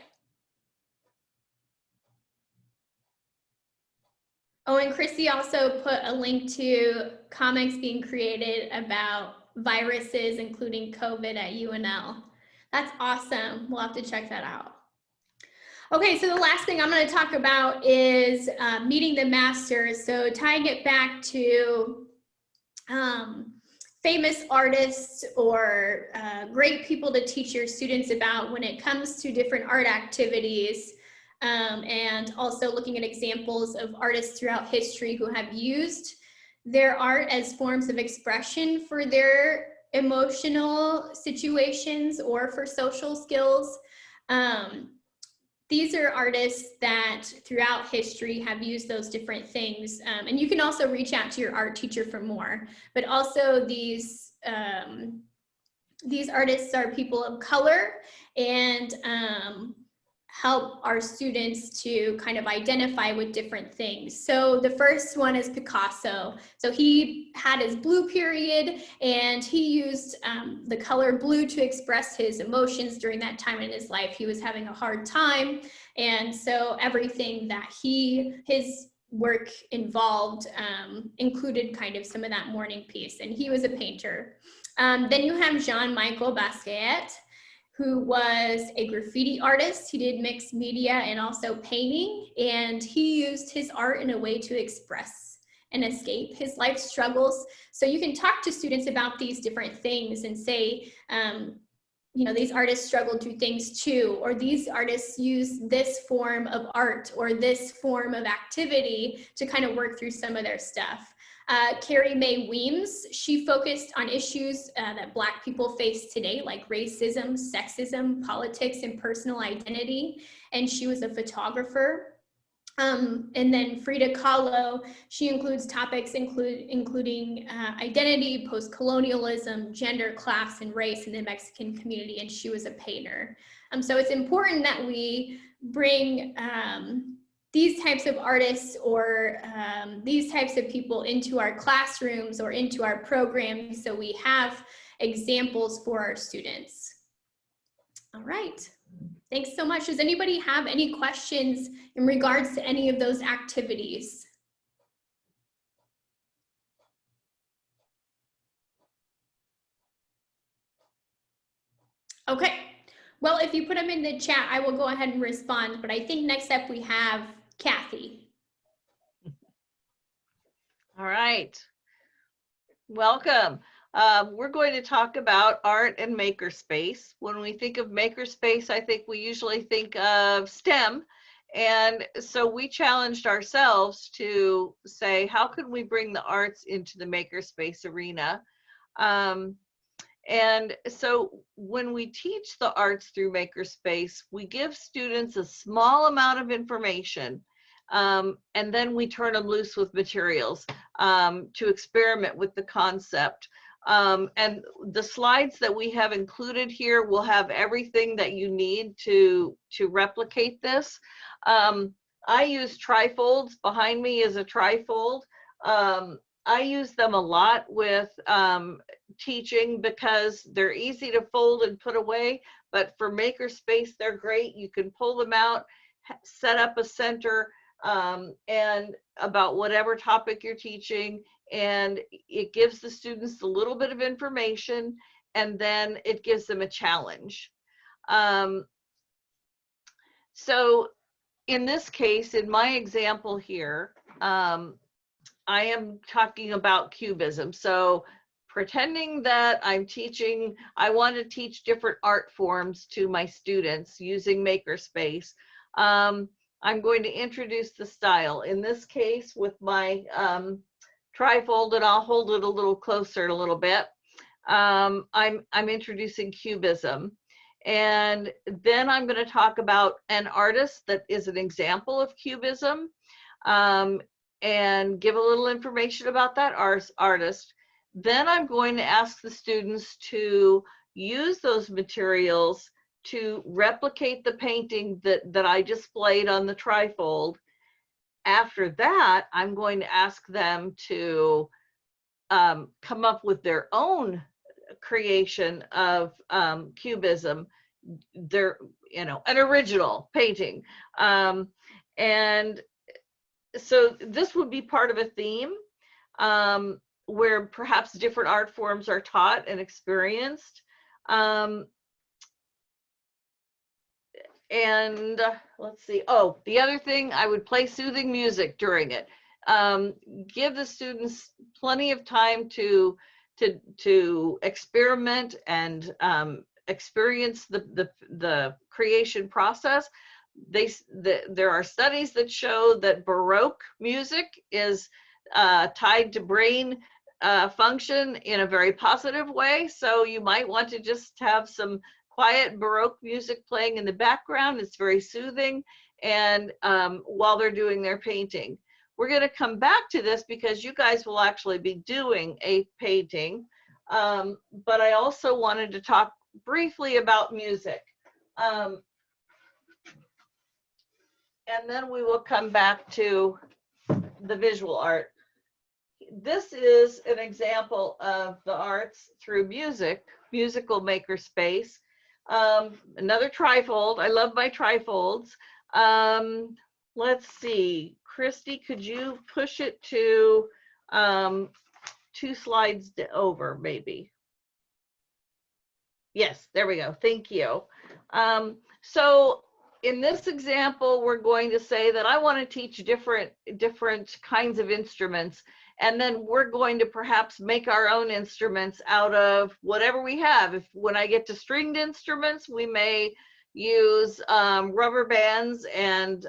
Oh, and Chrissy also put a link to comics being created about viruses, including COVID at UNL. That's awesome. We'll have to check that out. Okay, so the last thing I'm going to talk about is meeting the masters. So tying it back to famous artists or great people to teach your students about when it comes to different art activities, and also looking at examples of artists throughout history who have used their art as forms of expression for their emotional situations or for social skills. These are artists that throughout history have used those different things. And you can also reach out to your art teacher for more, but also these artists are people of color, and help our students to kind of identify with different things. So the first one is Picasso. So he had his blue period, and he used the color blue to express his emotions during that time in his life. He was having a hard time, and so everything that his work involved included kind of some of that mourning piece, and he was a painter. Then you have Jean-Michel Basquiat, who was a graffiti artist. He did mixed media and also painting, and he used his art in a way to express and escape his life struggles. So you can talk to students about these different things and say, you know, these artists struggled through things too, or these artists use this form of art or this form of activity to kind of work through some of their stuff. Carrie Mae Weems, she focused on issues that Black people face today, like racism, sexism, politics, and personal identity, and she was a photographer. And then Frida Kahlo, she includes topics including identity, post-colonialism, gender, class, and race in the Mexican community, and she was a painter. So it's important that we bring these types of artists or these types of people into our classrooms or into our programs, so we have examples for our students. All right, thanks so much. Does anybody have any questions in regards to any of those activities? Okay, well, if you put them in the chat, I will go ahead and respond, but I think next up we have Kathy.
All right. Welcome. We're going to talk about art and makerspace. When we think of makerspace, I think we usually think of STEM. And so we challenged ourselves to say, how can we bring the arts into the makerspace arena? And so when we teach the arts through makerspace, we give students a small amount of information, and then we turn them loose with materials to experiment with the concept. And the slides that we have included here will have everything that you need to replicate this. I use trifolds. Behind me is a trifold. I use them a lot with teaching because they're easy to fold and put away, but for makerspace, they're great. You can pull them out, set up a center, and about whatever topic you're teaching, and it gives the students a little bit of information, and then it gives them a challenge. So in this case, in my example here, I am talking about cubism. So pretending that I'm teaching, I want to teach different art forms to my students using Makerspace. I'm going to introduce the style. In this case, with my trifold, and I'll hold it a little closer a little bit, I'm introducing cubism. And then I'm going to talk about an artist that is an example of cubism, and give a little information about that artist. Then I'm going to ask the students to use those materials to replicate the painting that I displayed on the trifold. After that, I'm going to ask them to come up with their own creation of cubism, their, an original painting. And so this would be part of a theme where perhaps different art forms are taught and experienced. And let's see. Oh, the other thing, I would play soothing music during it. Give the students plenty of time to experiment and experience the creation process. There are studies that show that Baroque music is tied to brain function in a very positive way. So you might want to just have some quiet Baroque music playing in the background. It's very soothing, and while they're doing their painting. We're going to come back to this because you guys will actually be doing a painting, but I also wanted to talk briefly about music. And then we will come back to the visual art. This is an example of the arts through musical makerspace. Another trifold. I love my trifolds. Let's see, Christy, could you push it to 2 slides over, maybe? Yes, there we go. Thank you. So in this example, we're going to say that I want to teach different kinds of instruments, and then we're going to perhaps make our own instruments out of whatever we have. When I get to stringed instruments, we may use rubber bands and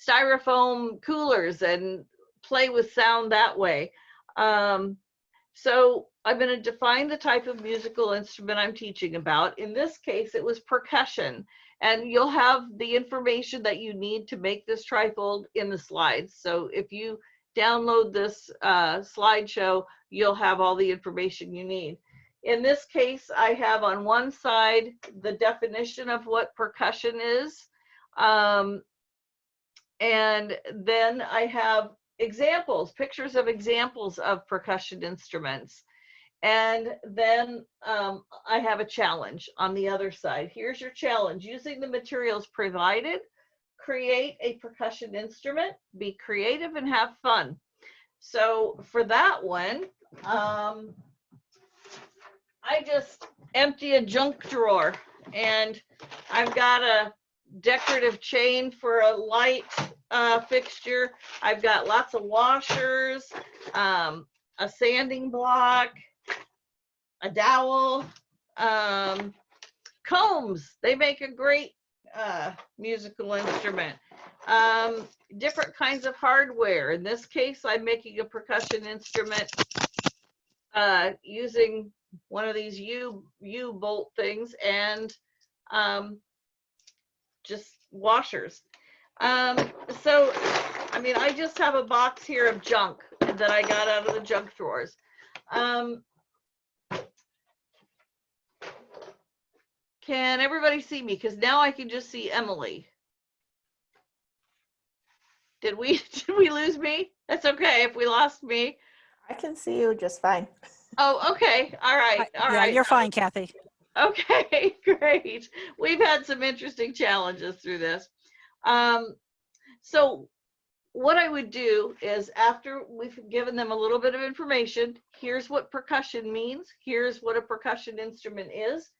styrofoam coolers and play with sound that way. So I'm going to define the type of musical instrument I'm teaching about. In this case, it was percussion. And you'll have the information that you need to make this trifold in the slides. So if you download this slideshow, you'll have all the information you need. In this case, I have on one side the definition of what percussion is. And then I have examples, pictures of examples of percussion instruments. And then I have a challenge on the other side. Here's your challenge. Using the materials provided, create a percussion instrument, be creative and have fun. So for that one, I just empty a junk drawer, and I've got a decorative chain for a light fixture. I've got lots of washers, a sanding block, a dowel, combs. They make a great musical instrument. Different kinds of hardware. In this case, I'm making a percussion instrument using one of these U-bolt things and just washers. So, I mean, I just have a box here of junk that I got out of the junk drawers. Can everybody see me? Because now I can just see Emily. Did we lose me? That's okay if we lost me.
I can see you just fine.
Oh, okay. All right. All
Yeah,
right.
you're fine, Kathy.
Okay, great. We've had some interesting challenges through this. So what I would do is, after we've given them a little bit of information, here's what percussion means. Here's what a percussion instrument is.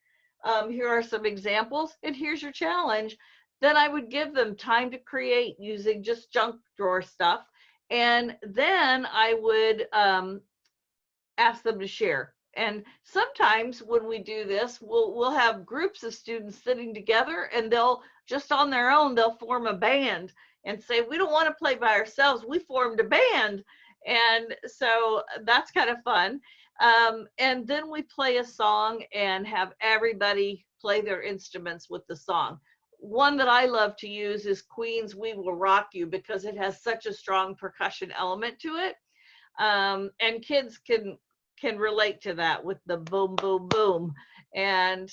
Here are some examples, and here's your challenge. Then I would give them time to create using just junk drawer stuff. And then I would ask them to share. And sometimes when we do this, we'll have groups of students sitting together, and they'll just on their own, they'll form a band and say, we don't want to play by ourselves, we formed a band. And so that's kind of fun. And then we play a song and have everybody play their instruments with the song. One that I love to use is Queen's We Will Rock You, because it has such a strong percussion element to it. And kids can relate to that with the boom, boom, boom. And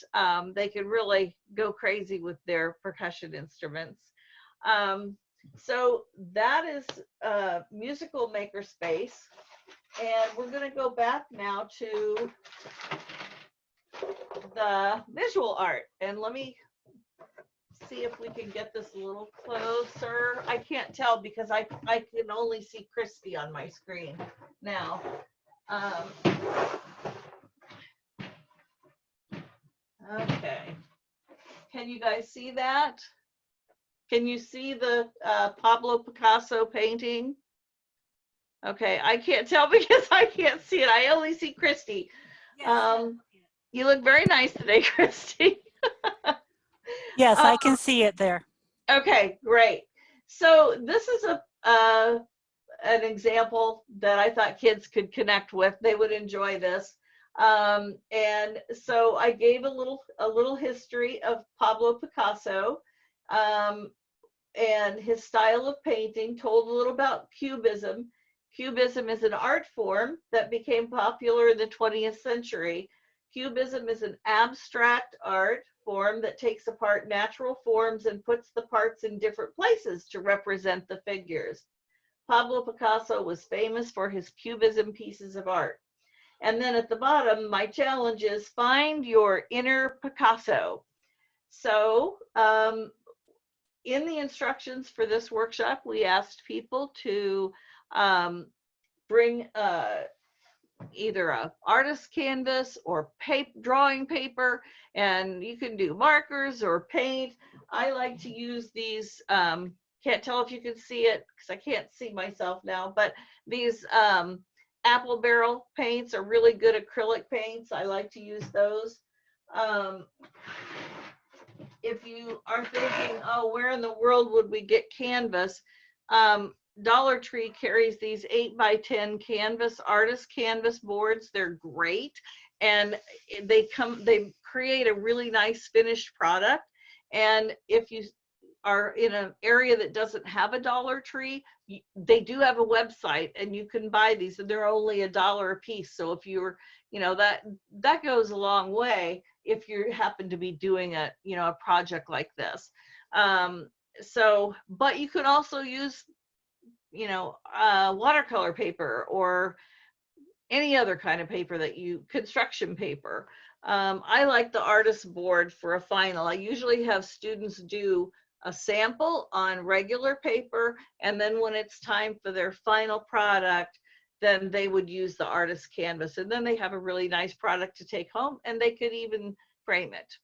they can really go crazy with their percussion instruments. So that is musical makerspace. And we're going to go back now to the visual art. And let me see if we can get this a little closer. I can't tell because I can only see Christy on my screen now. Okay. Can you guys see that? Can you see the Pablo Picasso painting? Okay, I can't tell because I can't see it. I only see Christy. You look very nice today, Christy.
Yes, I can see it there.
Okay, great. So this is an example that I thought kids could connect with. They would enjoy this. And so I gave a little history of Pablo Picasso and his style of painting, told a little about Cubism. Cubism is an art form that became popular in the 20th century. Cubism is an abstract art form that takes apart natural forms and puts the parts in different places to represent the figures. Pablo Picasso was famous for his Cubism pieces of art. And then at the bottom, my challenge is find your inner Picasso. So in the instructions for this workshop, we asked people to bring either a artist canvas or drawing paper, and you can do markers or paint. I like to use these, can't tell if you can see it because I can't see myself now, but these apple barrel paints are really good acrylic paints. I like to use those. If you are thinking, oh, where in the world would we get canvas? Dollar Tree carries these 8x10 canvas, artist canvas boards. They're great. And they create a really nice finished product. And if you are in an area that doesn't have a Dollar Tree, they do have a website and you can buy these, and they're only $1 a piece. So if you're, that goes a long way if you happen to be doing a project like this. But you can also use, watercolor paper or any other kind of paper construction paper. I like the artist board for a final. I usually have students do a sample on regular paper, and then when it's time for their final product, then they would use the artist canvas, and then they have a really nice product to take home, and they could even frame it.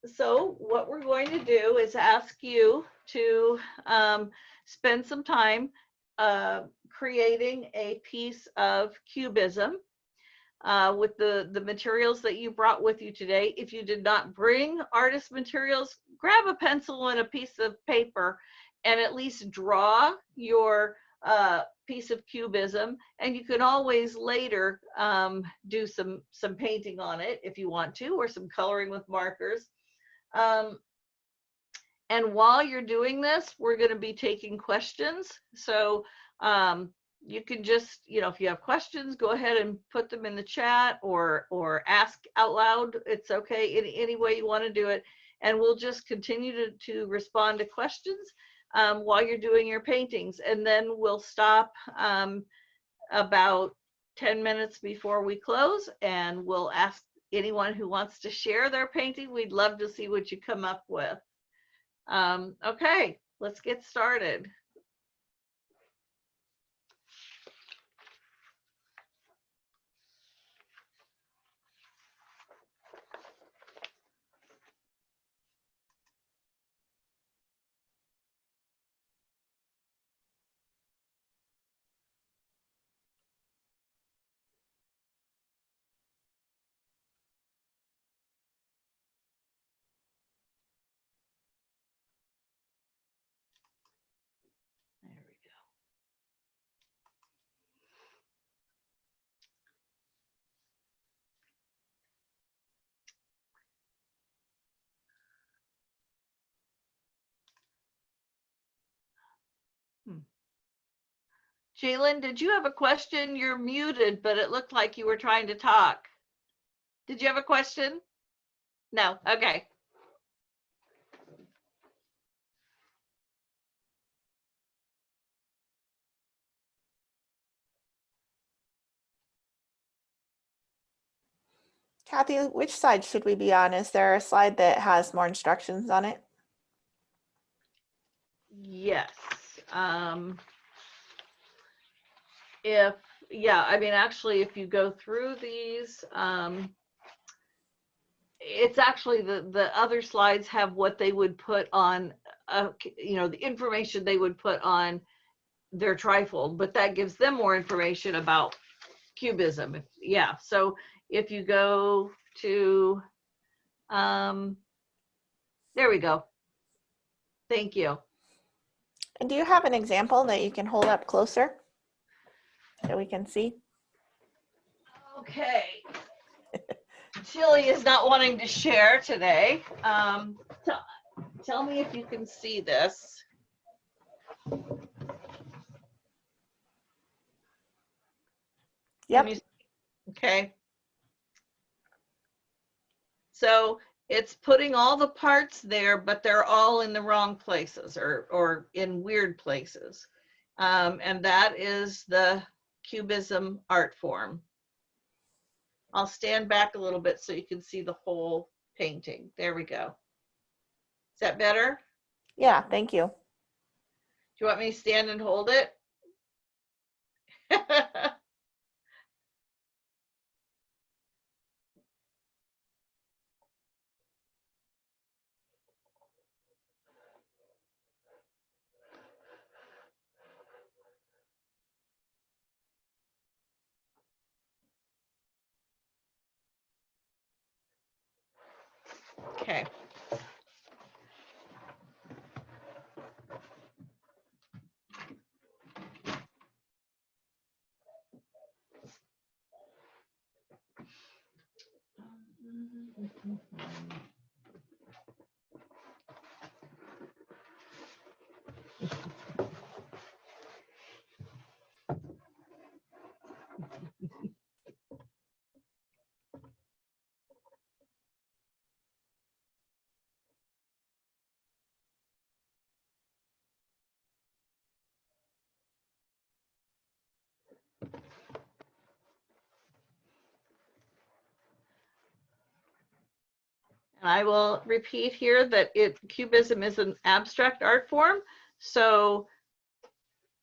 So what we're going to do is ask you to spend some time creating a piece of cubism with the materials that you brought with you today. If you did not bring artist materials, grab a pencil and a piece of paper and at least draw your piece of cubism, and you can always later do some painting on it if you want to, or some coloring with markers. And while you're doing this, we're going to be taking questions. So you can just, if you have questions, go ahead and put them in the chat or ask out loud. It's okay, any way you want to do it. And we'll just continue to respond to questions while you're doing your paintings. And then we'll stop about 10 minutes before we close, and we'll ask anyone who wants to share their painting. We'd love to see what you come up with. Okay, let's get started. There we go. Jalen, did you have a question? You're muted, but it looked like you were trying to talk. Did you have a question? No, okay.
Kathy, which side should we be on? Is there a slide that has more instructions on it?
Yes. Actually, if you go through these, it's actually the other slides have what they would put on, the information they would put on their trifold, but that gives them more information about cubism. Yeah, so if you go to, there we go. Thank you.
And do you have an example that you can hold up closer so we can see?
Okay. Chili is not wanting to share today. Tell me if you can see this.
Yep.
Okay. So it's putting all the parts there, but they're all in the wrong places or in weird places. And that is the cubism art form. I'll stand back a little bit so you can see the whole painting. There we go. Is that better?
Yeah, thank you.
Do you want me to stand and hold it? Okay. And I will repeat here that cubism is an abstract art form, so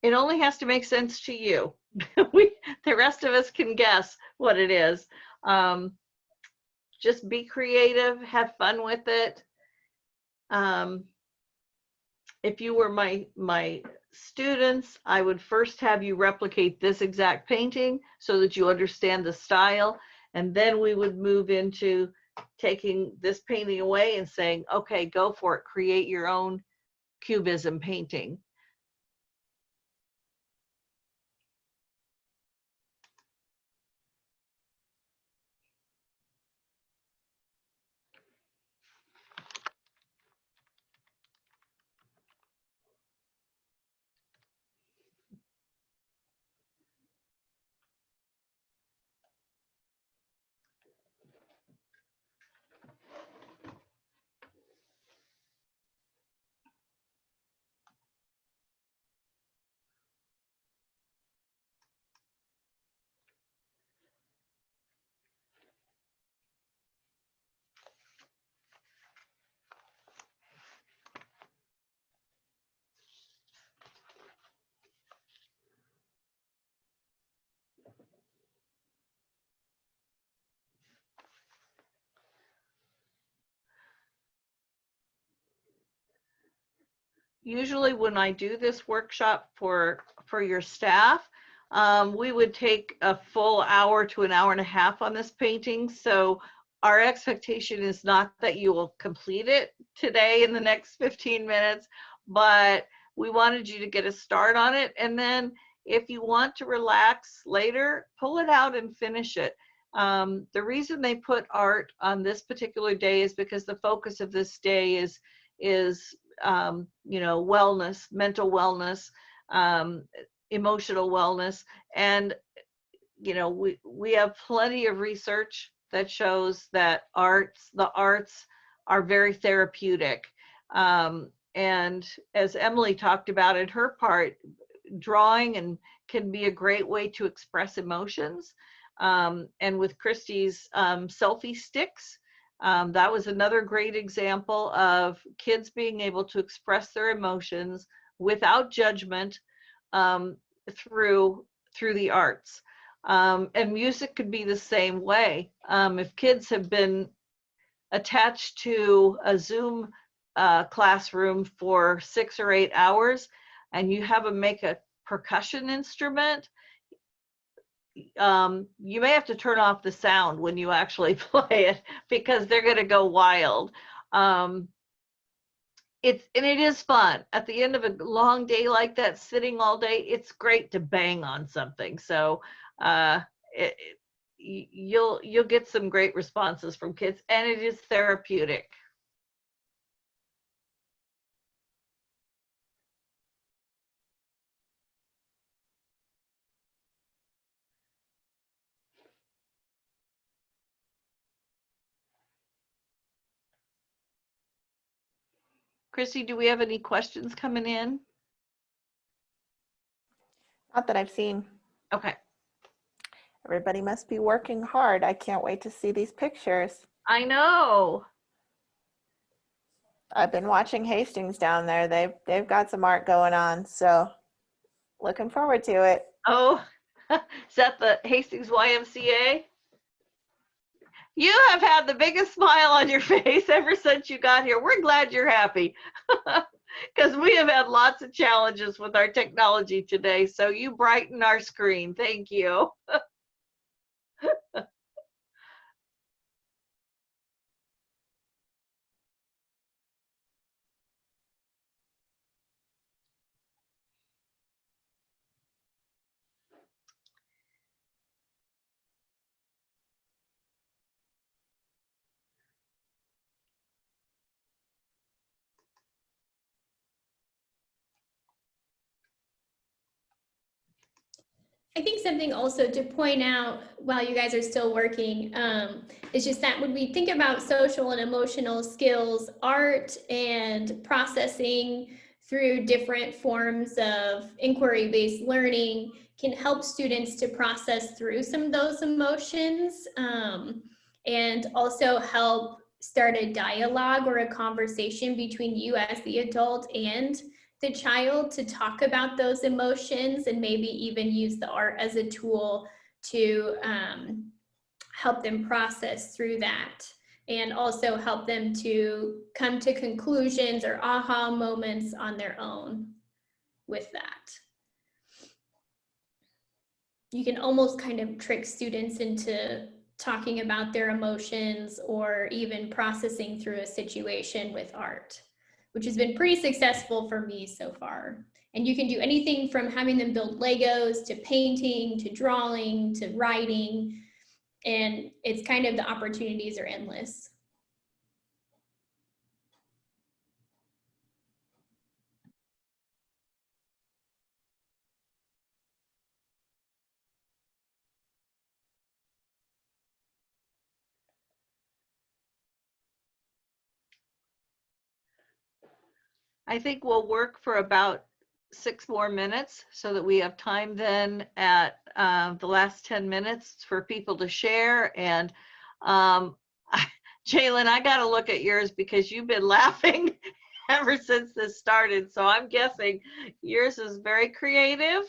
it only has to make sense to you. The rest of us can guess what it is. Just be creative, have fun with it. If you were my students, I would first have you replicate this exact painting so that you understand the style, and then we would move into taking this painting away and saying, okay, go for it, create your own cubism painting. usually when I do this workshop for your staff, we would take a full hour to an hour and a half on this painting. So our expectation is not that you will complete it today in the next 15 minutes, but we wanted you to get a start on it. And then if you want to relax later, pull it out and finish it. The reason they put art on this particular day is because the focus of this day is you know, wellness, mental wellness, emotional wellness. And, you know, we have plenty of research that shows that the arts are very therapeutic. And as Emily talked about in her part, drawing and can be a great way to express emotions. And with Christy's selfie sticks, that was another great example of kids being able to express their emotions without judgment through the arts. And music could be the same way. If kids have been attached to a Zoom classroom for 6 or 8 hours, and you have them make a percussion instrument, you may have to turn off the sound when you actually play it because they're going to go wild. It is fun. At the end of a long day like that, sitting all day, it's great to bang on something. So you'll get some great responses from kids, and it is therapeutic. Chrissy, do we have any questions coming in?
Not that I've seen.
Okay.
Everybody must be working hard. I can't wait to see these pictures.
I know.
I've been watching Hastings down there. They've got some art going on, so looking forward to it.
Oh, is that the Hastings YMCA? You have had the biggest smile on your face ever since you got here. We're glad you're happy because we have had lots of challenges with our technology today. So you brighten our screen. Thank you.
I think something also to point out while you guys are still working is just that when we think about social and emotional skills, art and processing through different forms of inquiry-based learning can help students to process through some of those emotions and also help start a dialogue or a conversation between you as the adult and the child to talk about those emotions and maybe even use the art as a tool to help them process through that and also help them to come to conclusions or aha moments on their own with that. You can almost kind of trick students into talking about their emotions or even processing through a situation with art, which has been pretty successful for me so far. And you can do anything from having them build Legos to painting, to drawing, to writing. And it's kind of the opportunities are endless.
I think we'll work for about 6 more minutes so that we have time then at the last 10 minutes for people to share. And Jalen, I got to look at yours because you've been laughing ever since this started. So I'm guessing yours is very creative.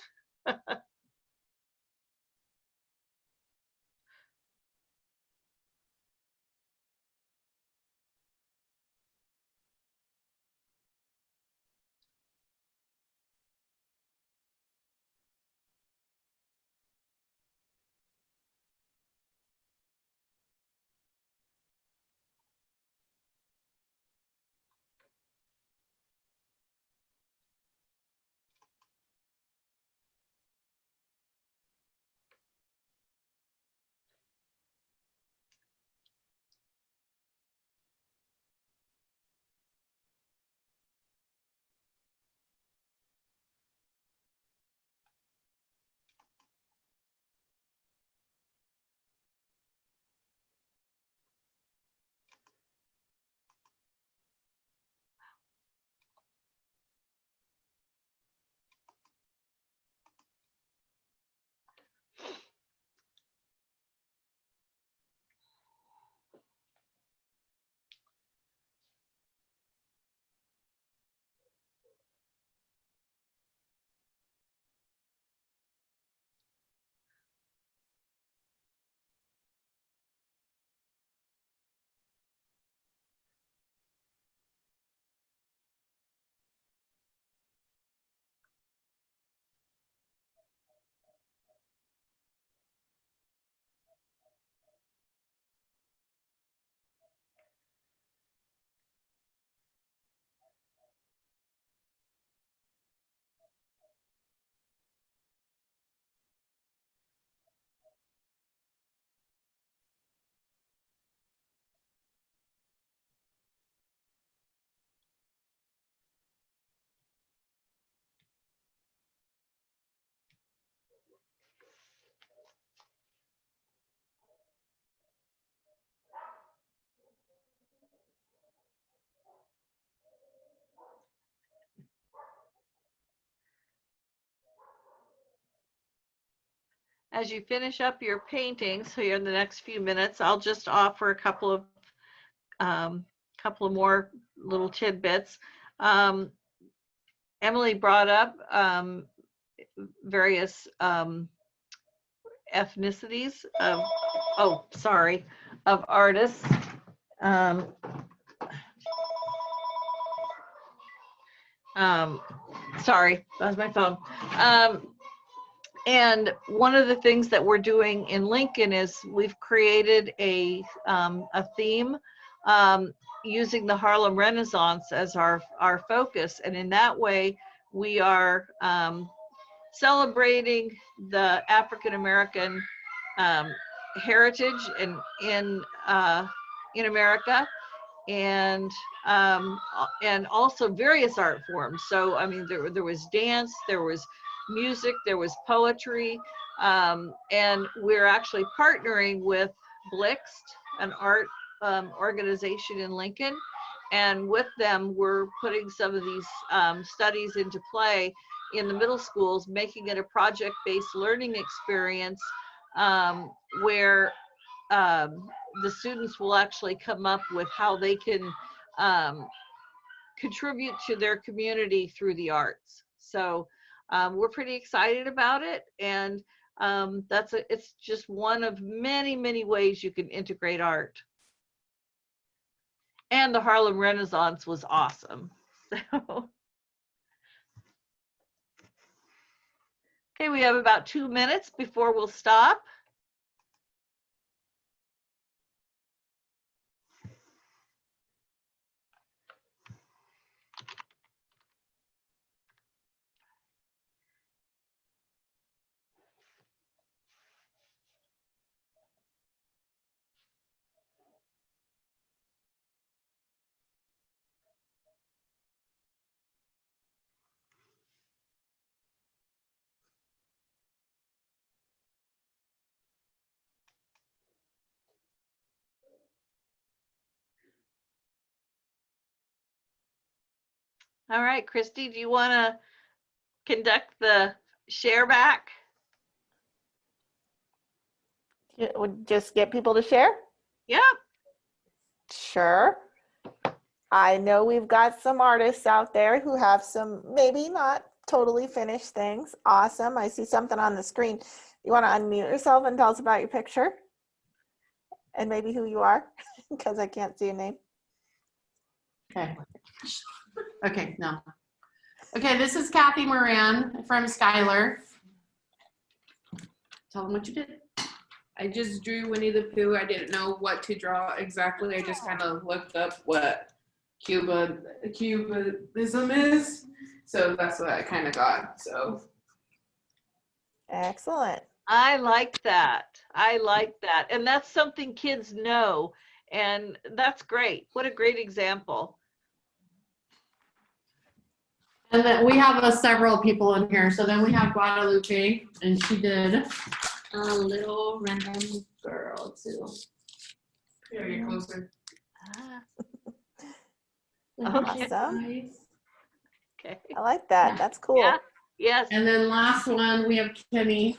as you finish up your paintings here in the next few minutes, I'll just offer a couple of more little tidbits. Emily brought up various ethnicities of, of artists. Sorry, that was my phone. And one of the things that we're doing in Lincoln is we've created a theme using the Harlem Renaissance as our focus. And in that way, we are celebrating the African-American heritage in America, and also various art forms. So, I mean, there was dance, there was music, there was poetry, and we're actually partnering with Blixt, an art organization in Lincoln, and with them we're putting some of these studies into play in the middle schools, making it a project-based learning experience where the students will actually come up with how they can contribute to their community through the arts. So we're pretty excited about it, and it's just one of many, many ways you can integrate art. And the Harlem Renaissance was awesome. So. Okay, we have about 2 minutes before we'll stop. All right, Christy, do you want to conduct the share back?
Would just get people to share?
Yeah.
Sure. I know we've got some artists out there who have some maybe not totally finished things. Awesome. I see something on the screen. You want to unmute yourself and tell us about your picture? And maybe who you are, because I can't see your name.
Okay. Okay, no. Okay, this is Kathy Moran from Skylar. Tell them what you did.
I just drew Winnie the Pooh. I didn't know what to draw exactly. I just kind of looked up what cubism is. So that's what I kind of got. So
Excellent.
I like that. I like that. And that's something kids know. And that's great. What a great example.
And then we have several people in here. So then we have Guadalupe, and she did a little random girl too.
here, you're closer.
Awesome.
Okay.
I like that. That's cool.
Yeah. Yes.
And then last one, we have Kimmy,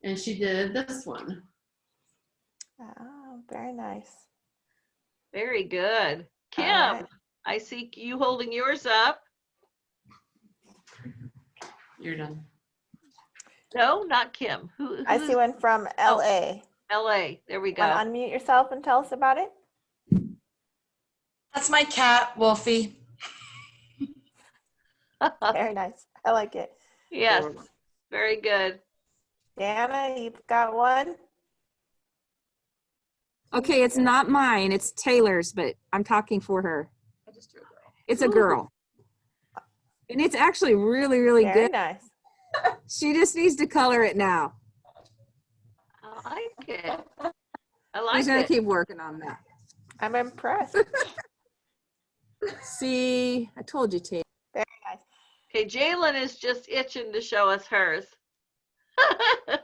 and she did this one.
Oh, very nice.
Very good. Kim,
All right.
I see you holding yours up.
You're done.
No, not Kim.
I see one from LA.
LA. There we go.
Want to unmute yourself and tell us about it?
That's my cat, Wolfie.
Very nice. I like it.
Yes. Very good.
Dana, you've got one?
Okay, it's not mine, it's Taylor's, but I'm talking for her. It's a girl. And it's actually really, really
Very
good.
nice.
She just needs to color it now.
I like it. I
She's
like
gonna
it.
keep working on that.
I'm impressed.
See, I told you, Taylor.
Very nice.
Okay, Jalen is just itching to show us hers.
It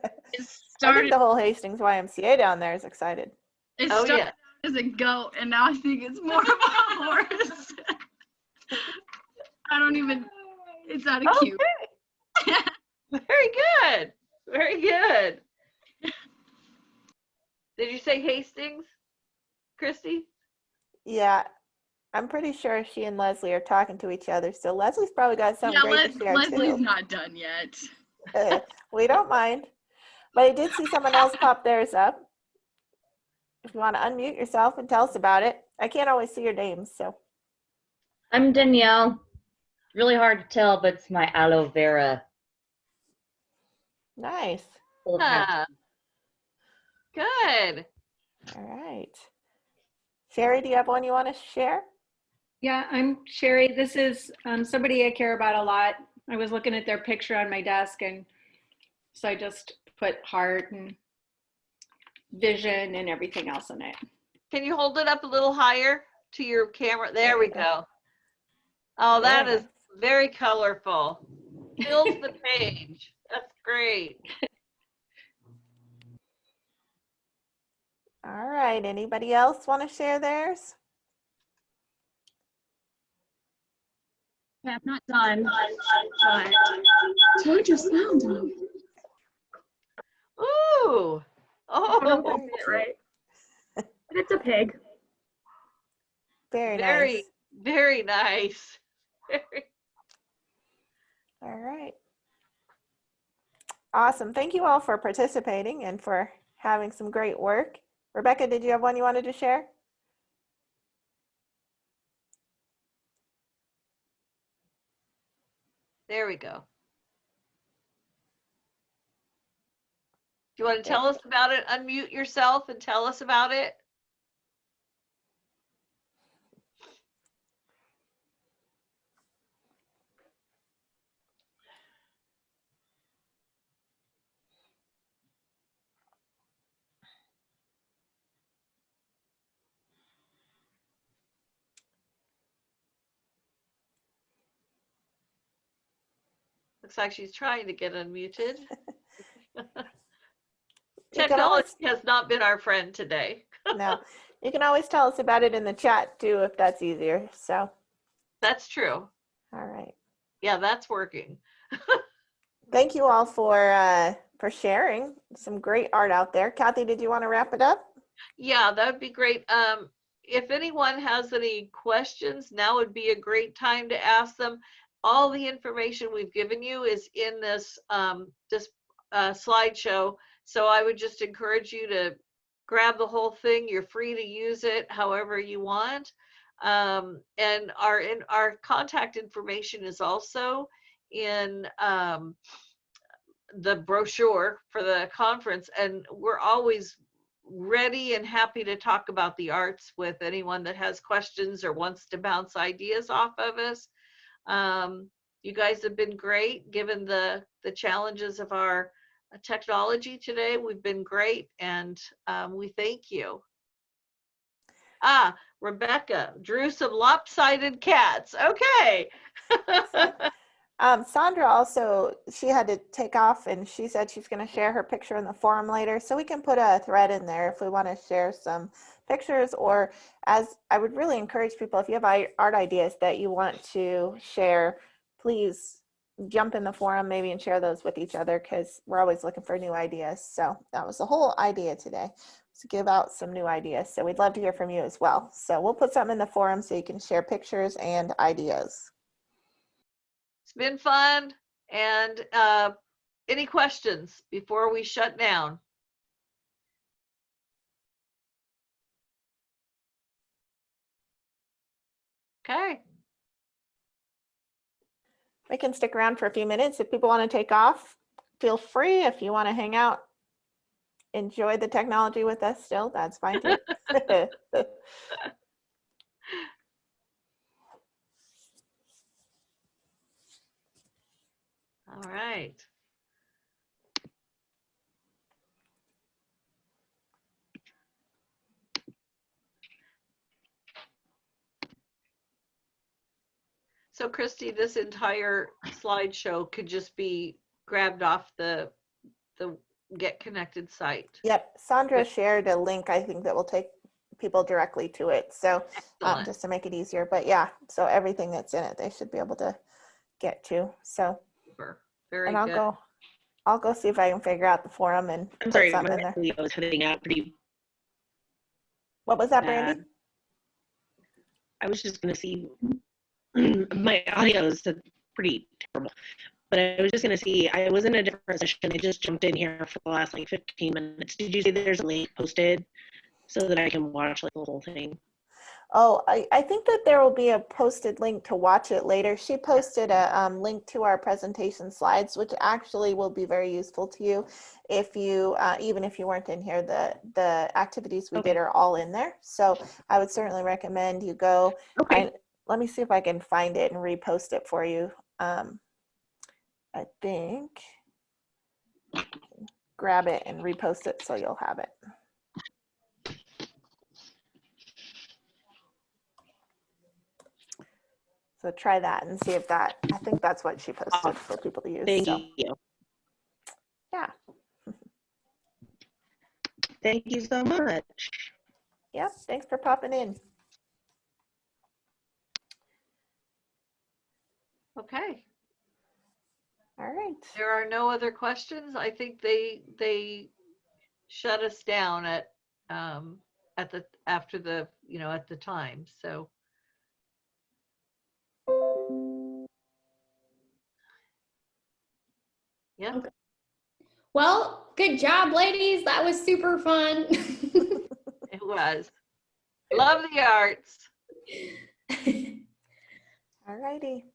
I think
started,
the whole Hastings YMCA down there is excited.
it
Oh,
started
yeah.
as a goat, and now I think it's more of a horse. I don't even, it's out of cute.
Very good. Very good. Did you say Hastings, Christy?
Yeah, I'm pretty sure she and Leslie are talking to each other. So Leslie's probably got something
Yeah,
great to share
Leslie's
too.
not done yet.
We don't mind. But I did see someone else pop theirs up. If you want to unmute yourself and tell us about it. I can't always see your names, so.
I'm Danielle. Really hard to tell, but it's my aloe vera.
Nice.
Full of
Ah, good.
All right. Sherry, do you have one you want to share?
Yeah, I'm Sherry. This is somebody I care about a lot. I was looking at their picture on my desk, and so I just put heart and vision and everything else in it.
Can you hold it up a little higher to your camera? There we go. Oh, that
Very
is very colorful. Fills the page. That's great.
All right. Anybody else want to share theirs?
I'm not done. But so I just found them.
Ooh.
I don't know if
Oh,
I did it right. But it's a pig.
Very
very,
nice.
very nice.
All right. Awesome. Thank you all for participating and for having some great work. Rebecca, did you have one you wanted to share?
There we go. Do you want to tell us about it? Unmute yourself and tell us about it. Looks like she's trying to get unmuted. Technology has not been our friend today.
No, you can always tell us about it in the chat too, if that's easier. So.
That's true.
All right.
Yeah, that's working.
Thank you all for sharing some great art out there. Kathy, did you want to wrap it up?
Yeah, that would be great. If anyone has any questions, now would be a great time to ask them. All the information we've given you is in this slideshow. So I would just encourage you to grab the whole thing. You're free to use it however you want. And our contact information is also in the brochure for the conference, and we're always ready and happy to talk about the arts with anyone that has questions or wants to bounce ideas off of us. You guys have been great given the challenges of our technology today. We've been great, and we thank you. Rebecca drew some lopsided cats. Okay.
Sandra also, she had to take off and she said she's going to share her picture in the forum later. So we can put a thread in there if we want to share some pictures, or as I would really encourage people, if you have art ideas that you want to share, please jump in the forum maybe and share those with each other, because we're always looking for new ideas. So that was the whole idea today, to give out some new ideas. So we'd love to hear from you as well. So we'll put something in the forum so you can share pictures and ideas.
It's been fun. And any questions before we shut down? Okay.
We can stick around for a few minutes. If people want to take off, feel free. If you want to hang out, enjoy the technology with us still, that's fine too.
All right. So Christy, this entire slideshow could just be grabbed off the Get Connected site.
Yep, Sandra shared a link, I think, that will take people directly to it. So just to make it easier, but yeah, so everything that's in it, they should be able to get to. So,
Super. Very
and I'll
good.
go I'll go see if I can figure out the forum and
I'm
put
sorry,
something in
my
there.
audio is cutting out pretty
What was that, Brandy?
bad. I was just gonna see, my audio is pretty terrible, but I was just gonna see, I was in a different session. I just jumped in here for the last like 15 minutes. Did you say there's a link posted so that I can watch like the whole thing?
Oh, I think that there will be a posted link to watch it later. She posted a link to our presentation slides, which actually will be very useful to you if you, even if you weren't in here, the activities we did are all in there. So I would certainly recommend you go.
Okay.
Let me see if I can find it and repost it for you. I think, grab it and repost it so you'll have it. So try that and see if that, I think that's what she posted for people to use.
Thank
so.
you.
Yeah.
Thank you so much.
Yep, thanks for popping in.
Okay.
All right.
There are no other questions. I think they shut us down at the after the at the time. So yeah.
Okay. Well, good job, ladies. That was super fun.
It was. Love the arts.
All righty.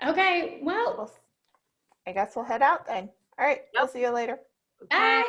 Okay, well,
I guess we'll head out then. All right, we'll see you later.
Okay.
bye.